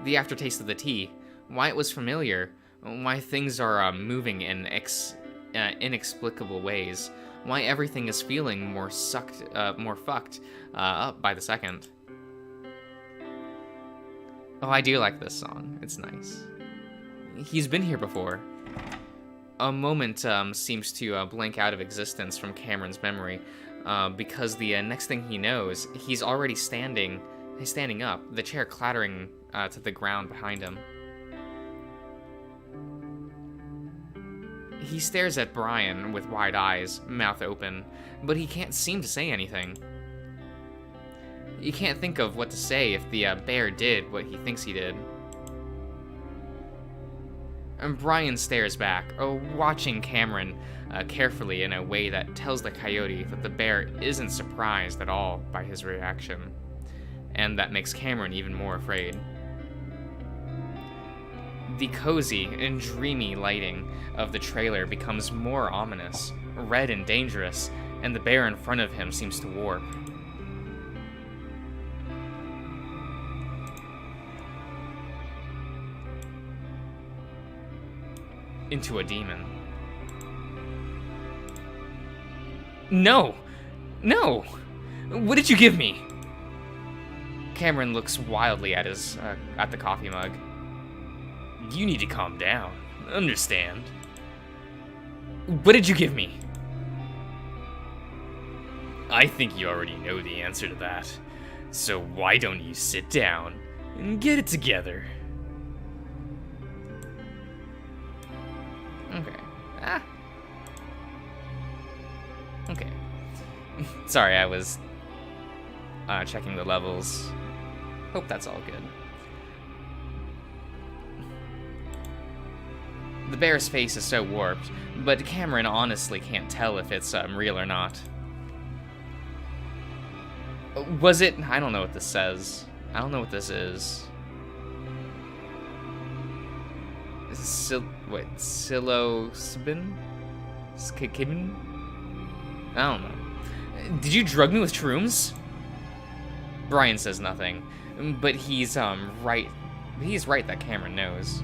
[SPEAKER 1] The aftertaste of the tea, why it was familiar, Why things are moving in inexplicable ways. Why everything is feeling more fucked up by the second. Oh, I do like this song. It's nice. He's been here before. A moment seems to blank out of existence from Cameron's memory, because the next thing he knows, he's already standing up, the chair clattering to the ground behind him. He stares at Brian with wide eyes, mouth open, but he can't seem to say anything. You can't think of what to say if the bear did what he thinks he did. And Brian stares back, watching Cameron carefully in a way that tells the coyote that the bear isn't surprised at all by his reaction, and that makes Cameron even more afraid. The cozy and dreamy lighting of the trailer becomes more ominous, red and dangerous, and the bear in front of him seems to warp. Into a demon. No! No! What did you give me? Cameron looks wildly at the coffee mug.
[SPEAKER 2] You need to calm down. Understand?
[SPEAKER 1] What did you give me?
[SPEAKER 2] I think you already know the answer to that. So why don't you sit down and get it together?
[SPEAKER 1] Okay. Okay. Sorry, I was checking the levels. Hope that's all good. The bear's face is so warped, but Cameron honestly can't tell if it's real or not. Was it? I don't know what this says. I don't know what this is. Psilocybin? Skikibin? I don't know. Did you drug me with shrooms? Brian says nothing, but he's right. He's right that Cameron knows.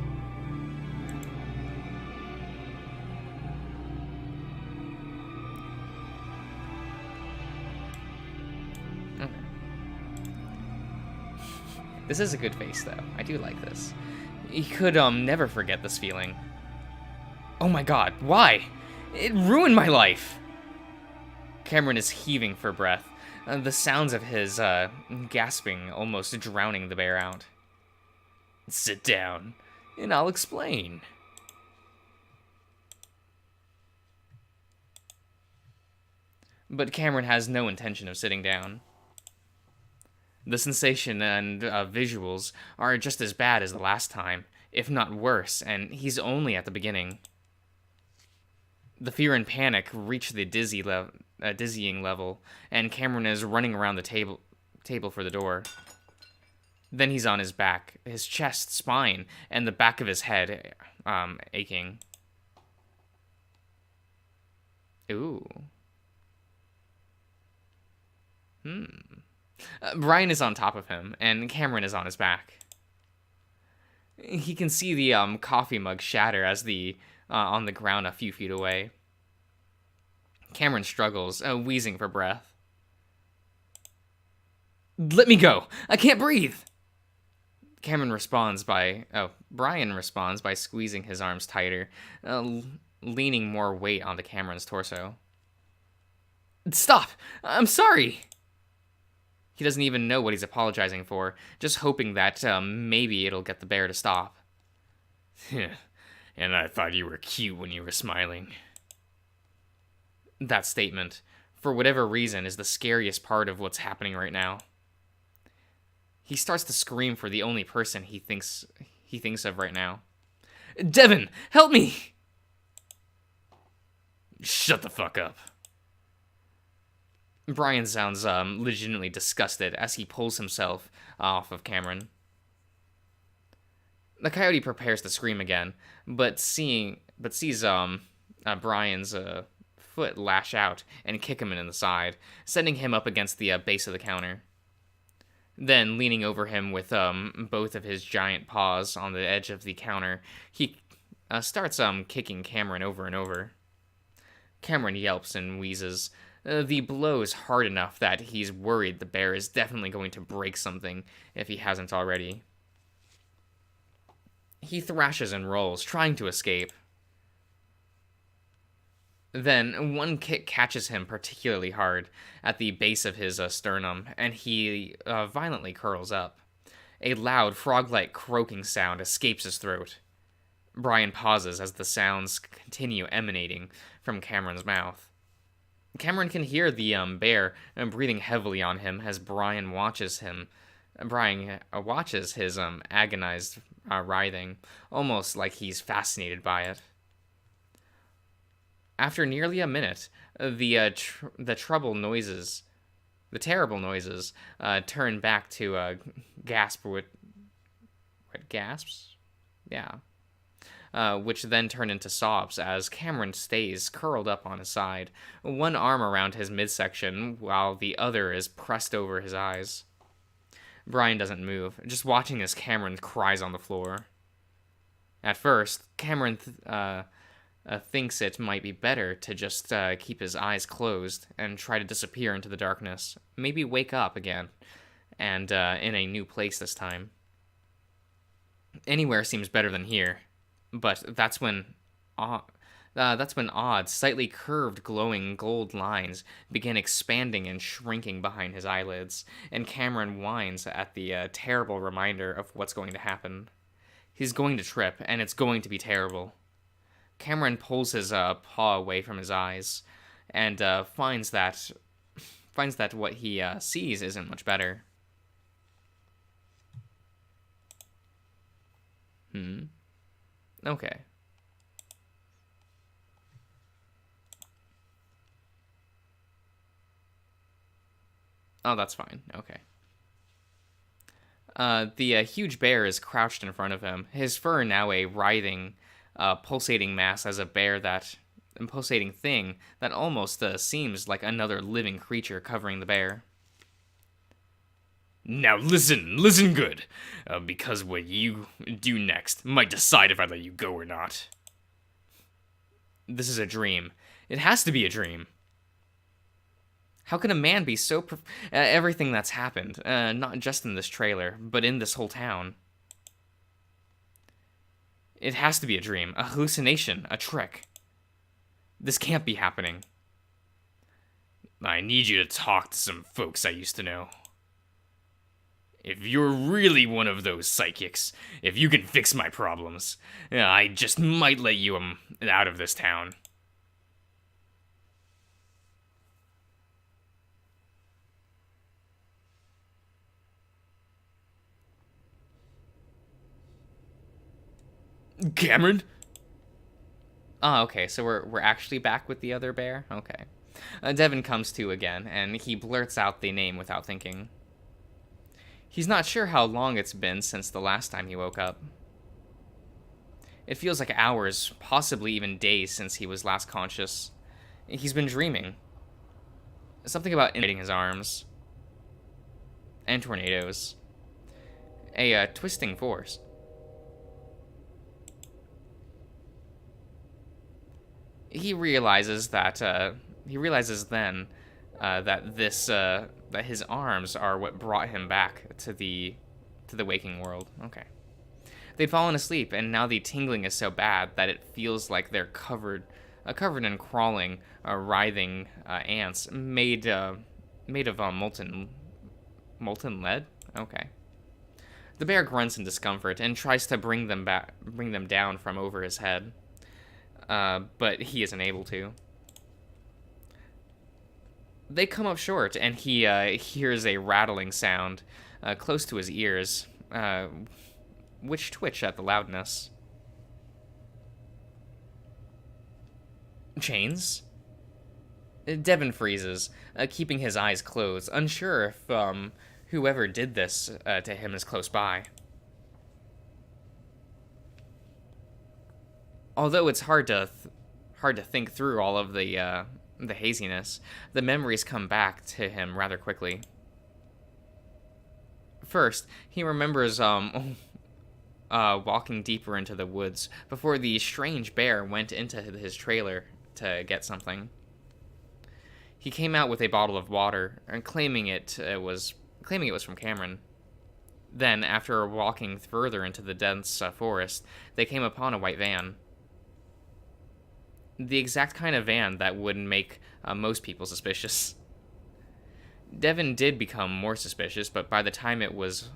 [SPEAKER 1] Okay. This is a good face, though. I do like this. He could never forget this feeling. Oh my god, why? It ruined my life! Cameron is heaving for breath, the sounds of his gasping almost drowning the bear out.
[SPEAKER 2] Sit down, and I'll explain.
[SPEAKER 1] But Cameron has no intention of sitting down. The sensation and visuals are just as bad as the last time, if not worse, and he's only at the beginning. The fear and panic reach the dizzying level, and Cameron is running around the table for the door. Then he's on his back, his chest, spine, and the back of his head aching. Ooh. Brian is on top of him, and Cameron is on his back. He can see the coffee mug shatter as on the ground a few feet away. Cameron struggles, wheezing for breath. Let me go! I can't breathe! Brian responds by squeezing his arms tighter, leaning more weight onto Cameron's torso. Stop! I'm sorry! He doesn't even know what he's apologizing for, just hoping that maybe it'll get the bear to stop.
[SPEAKER 2] And I thought you were cute when you were smiling.
[SPEAKER 1] That statement, for whatever reason, is the scariest part of what's happening right now. He starts to scream for the only person he thinks of right now. Devin, help me!
[SPEAKER 2] Shut the fuck up.
[SPEAKER 1] Brian sounds legitimately disgusted as he pulls himself off of Cameron. The coyote prepares to scream again, but sees Brian's foot lash out and kick him in the side, sending him up against the base of the counter. Then, leaning over him with both of his giant paws on the edge of the counter, he starts kicking Cameron over and over. Cameron yelps and wheezes. The blow is hard enough that he's worried the bear is definitely going to break something if he hasn't already. He thrashes and rolls, trying to escape. Then one kick catches him particularly hard at the base of his sternum, and he violently curls up. A loud, frog-like croaking sound escapes his throat. Brian pauses as the sounds continue emanating from Cameron's mouth. Cameron can hear the bear breathing heavily on him as Brian watches him. Brian watches his agonized writhing, almost like he's fascinated by it. After nearly a minute, the terrible noises turn back to gasp with gasps, yeah, which then turn into sobs as Cameron stays curled up on his side, one arm around his midsection while the other is pressed over his eyes. Brian doesn't move, just watching as Cameron cries on the floor. At first, Cameron thinks it might be better to just keep his eyes closed and try to disappear into the darkness. Maybe wake up again, and in a new place this time. Anywhere seems better than here, but that's when odd, slightly curved, glowing gold lines begin expanding and shrinking behind his eyelids, and Cameron whines at the terrible reminder of what's going to happen. He's going to trip, and it's going to be terrible. Cameron pulls his paw away from his eyes, and finds that what he sees isn't much better. Okay. Oh, that's fine. Okay. The huge bear is crouched in front of him, his fur now a writhing, pulsating mass as a pulsating thing that almost seems like another living creature covering the bear.
[SPEAKER 2] Now listen good, because what you do next might decide if I let you go or not.
[SPEAKER 1] This is a dream. It has to be a dream. How can a man be so... everything that's happened, not just in this trailer, but in this whole town. It has to be a dream, a hallucination, a trick. This can't be happening.
[SPEAKER 2] I need you to talk to some folks I used to know. If you're really one of those psychics, if you can fix my problems, I just might let you out of this town. Cameron?
[SPEAKER 1] Oh, okay, so we're actually back with the other bear? Okay. Devin comes to again, and he blurts out the name without thinking. He's not sure how long it's been since the last time he woke up. It feels like hours, possibly even days since he was last conscious. He's been dreaming. Something about invading his arms. And tornadoes. A twisting force. He realizes then that his arms are what brought him back to the waking world. Okay. They'd fallen asleep, and now the tingling is so bad that it feels like they're covered in crawling, writhing ants made of molten lead. Okay. The bear grunts in discomfort and tries to bring them down from over his head, but he isn't able to. They come up short, and he hears a rattling sound close to his ears, which twitch at the loudness. Chains? Devin freezes, keeping his eyes closed, unsure if whoever did this to him is close by. Although it's hard to think through all of the haziness, the memories come back to him rather quickly. First, he remembers walking deeper into the woods before the strange bear went into his trailer to get something. He came out with a bottle of water and claiming it was from Cameron. Then, after walking further into the dense forest, they came upon a white van. The exact kind of van that would make most people suspicious. Devin did become more suspicious, but by the time it was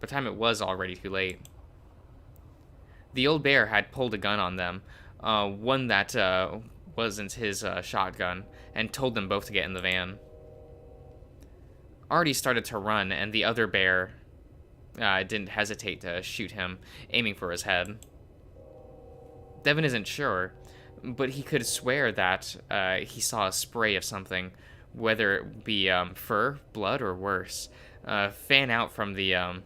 [SPEAKER 1] already too late. The old bear had pulled a gun on them, one that wasn't his shotgun, and told them both to get in the van. Artie started to run, and the other bear didn't hesitate to shoot him, aiming for his head. Devin isn't sure, but he could swear that he saw a spray of something, whether it be fur, blood, or worse, fan out from the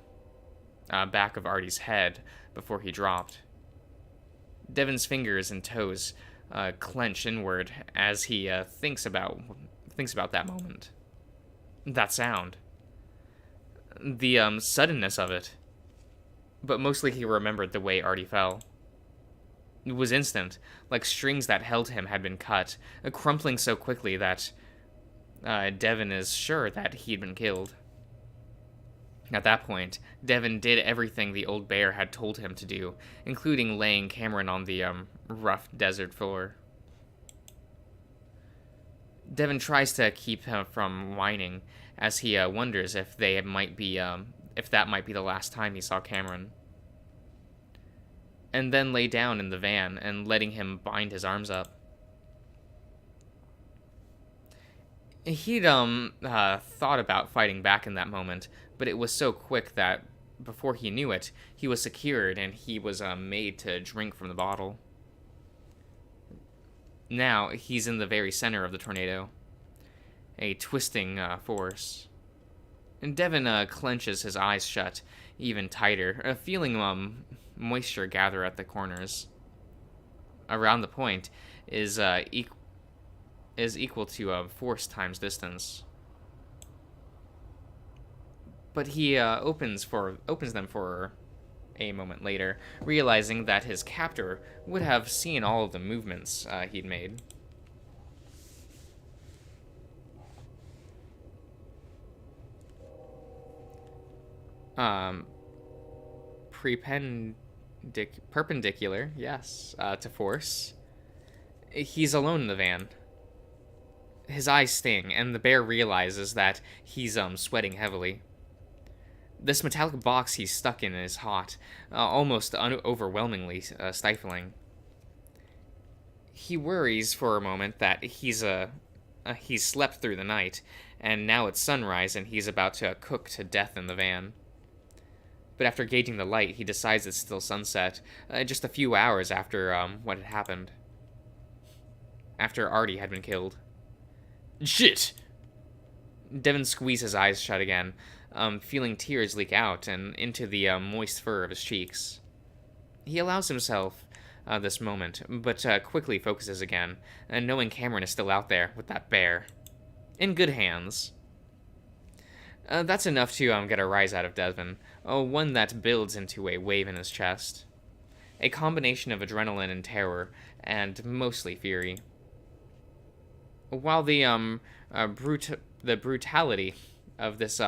[SPEAKER 1] back of Artie's head before he dropped. Devin's fingers and toes clench inward as he thinks about that moment. That sound. The suddenness of it. But mostly he remembered the way Artie fell. It was instant, like strings that held him had been cut, crumpling so quickly that Devin is sure that he'd been killed. At that point, Devin did everything the old bear had told him to do, including laying Cameron on the rough desert floor. Devin tries to keep him from whining, as he wonders if that might be the last time he saw Cameron. And then lay down in the van and letting him bind his arms up. He'd thought about fighting back in that moment, but it was so quick that before he knew it, he was secured and he was made to drink from the bottle. Now he's in the very center of the tornado, a twisting force. And Devin clenches his eyes shut even tighter, feeling moisture gather at the corners. Around the point is equal to force times distance. But he opens them for a moment later, realizing that his captor would have seen all of the movements he'd made. Perpendicular, yes, to force. He's alone in the van. His eyes sting, and the bear realizes that he's sweating heavily. This metallic box he's stuck in is hot, almost overwhelmingly stifling. He worries for a moment that he's slept through the night, and now it's sunrise and he's about to cook to death in the van. But after gauging the light, he decides it's still sunset, just a few hours after what had happened. After Artie had been killed.
[SPEAKER 2] Shit!
[SPEAKER 1] Devin squeezed his eyes shut again, feeling tears leak out and into the moist fur of his cheeks. He allows himself this moment, but quickly focuses again, knowing Cameron is still out there with that bear. In good hands. That's enough to get a rise out of Devin, one that builds into a wave in his chest. A combination of adrenaline and terror, and mostly fury. While the brutality of this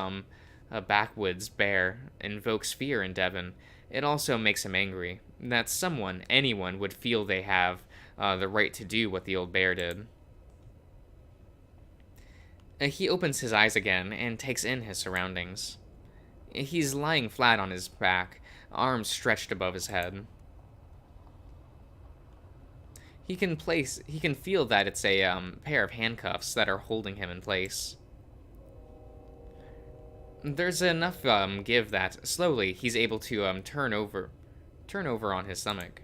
[SPEAKER 1] backwoods bear invokes fear in Devin, it also makes him angry that anyone would feel they have the right to do what the old bear did. He opens his eyes again and takes in his surroundings. He's lying flat on his back, arms stretched above his head. He can feel that it's a pair of handcuffs that are holding him in place. There's enough give that slowly he's able to turn over on his stomach.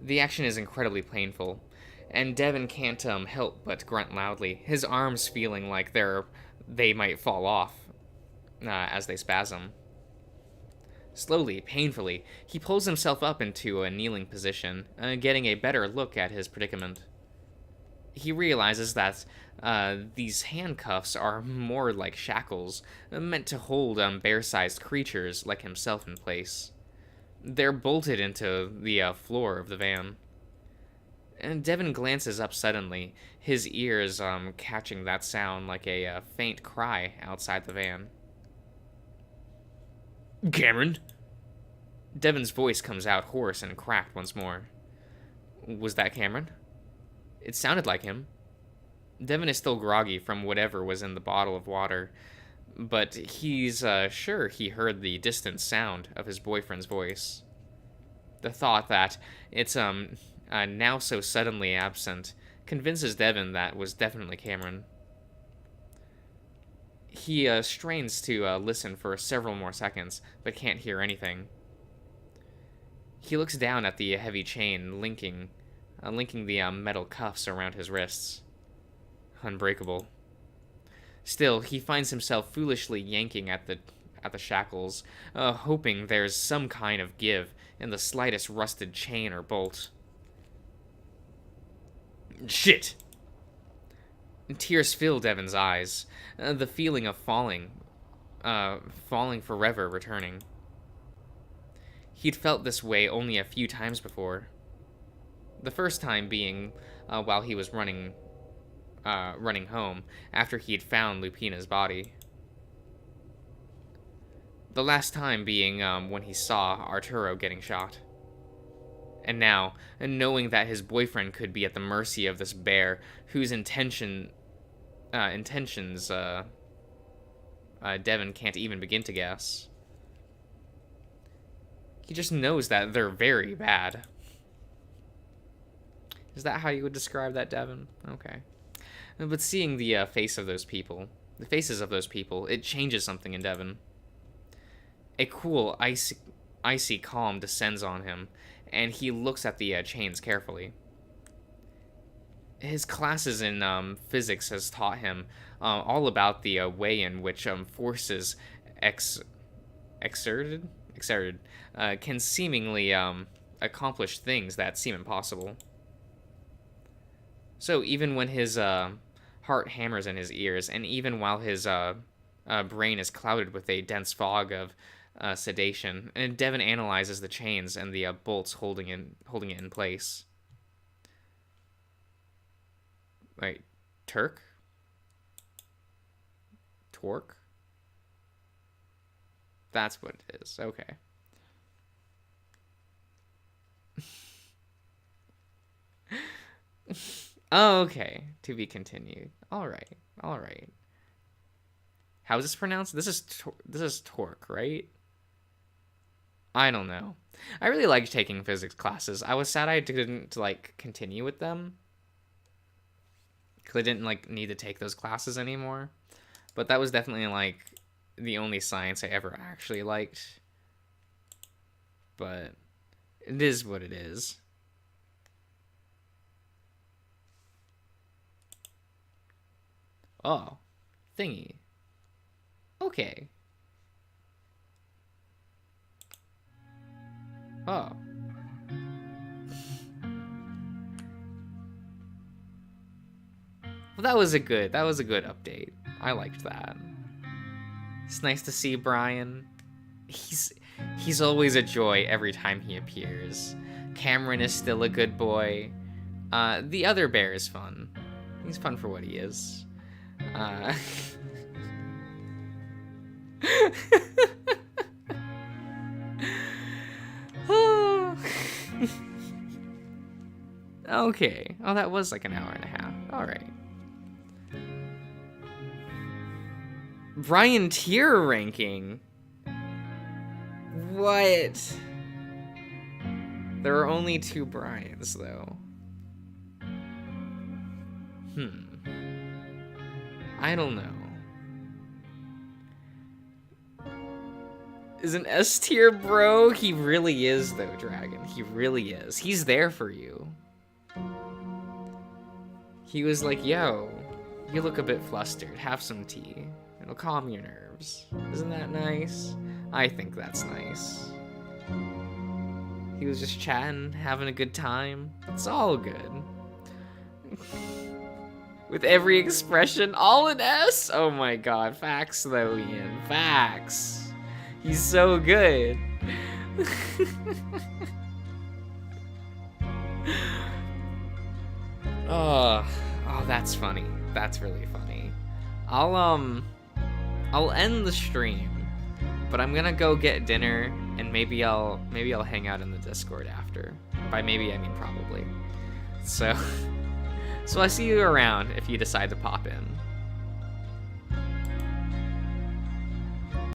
[SPEAKER 1] The action is incredibly painful, and Devin can't help but grunt loudly, his arms feeling like they might fall off as they spasm. Slowly, painfully, he pulls himself up into a kneeling position, getting a better look at his predicament. He realizes that these handcuffs are more like shackles, meant to hold bear-sized creatures like himself in place. They're bolted into the floor of the van. And Devin glances up suddenly, his ears catching that sound like a faint cry outside the van.
[SPEAKER 2] Cameron?
[SPEAKER 1] Devin's voice comes out hoarse and cracked once more. Was that Cameron? It sounded like him. Devin is still groggy from whatever was in the bottle of water, but he's sure he heard the distant sound of his boyfriend's voice. The thought that it's now so suddenly absent convinces Devin that was definitely Cameron. He strains to listen for several more seconds, but can't hear anything. He looks down at the heavy chain linking the metal cuffs around his wrists. Unbreakable. Still, he finds himself foolishly yanking at the shackles, hoping there's some kind of give in the slightest rusted chain or bolt.
[SPEAKER 2] Shit!
[SPEAKER 1] Tears fill Devin's eyes, the feeling of falling forever returning. He'd felt this way only a few times before. The first time being while he was running home after he had found Lupina's body. The last time being when he saw Arturo getting shot. And now, knowing that his boyfriend could be at the mercy of this bear, whose intentions Devin can't even begin to guess. He just knows that they're very bad. Is that how you would describe that, Devin? Okay. But seeing the faces of those people, it changes something in Devin. A cool, icy calm descends on him, and he looks at the chains carefully. His classes in physics has taught him all about the way in which forces exerted can seemingly accomplish things that seem impossible. So even when his heart hammers in his ears, and even while his brain is clouded with a dense fog of sedation, and Devin analyzes the chains and the bolts holding it in place. Wait, Turk? Torque? That's what it is. Okay. Oh, okay. To be continued. All right. How is this pronounced? This is torque, right? I don't know. I really liked taking physics classes. I was sad I didn't continue with them, because I didn't need to take those classes anymore. But that was definitely the only science I ever actually liked. But it is what it is. Oh, thingy. Okay. Oh. Well, that was a good update. I liked that. It's nice to see Brian. He's always a joy every time he appears. Cameron is still a good boy. The other bear is fun. He's fun for what he is. Okay. Oh, that was an hour and a half. All right. Brian tier ranking. What? There are only 2 Brians, though. I don't know. Is an S tier, bro? He really is, though, Dragon. He really is. He's there for you. He was like, yo, you look a bit flustered. Have some tea. It'll calm your nerves. Isn't that nice? I think that's nice. He was just chatting, having a good time. It's all good. With every expression, all in S? Oh my god, facts though, Ian. Facts. He's so good.
[SPEAKER 3] Oh, that's funny. That's really funny. I'll end the stream, but I'm gonna go get dinner, and maybe I'll hang out in the Discord after. By maybe I mean probably. So I see you around if you decide to pop in.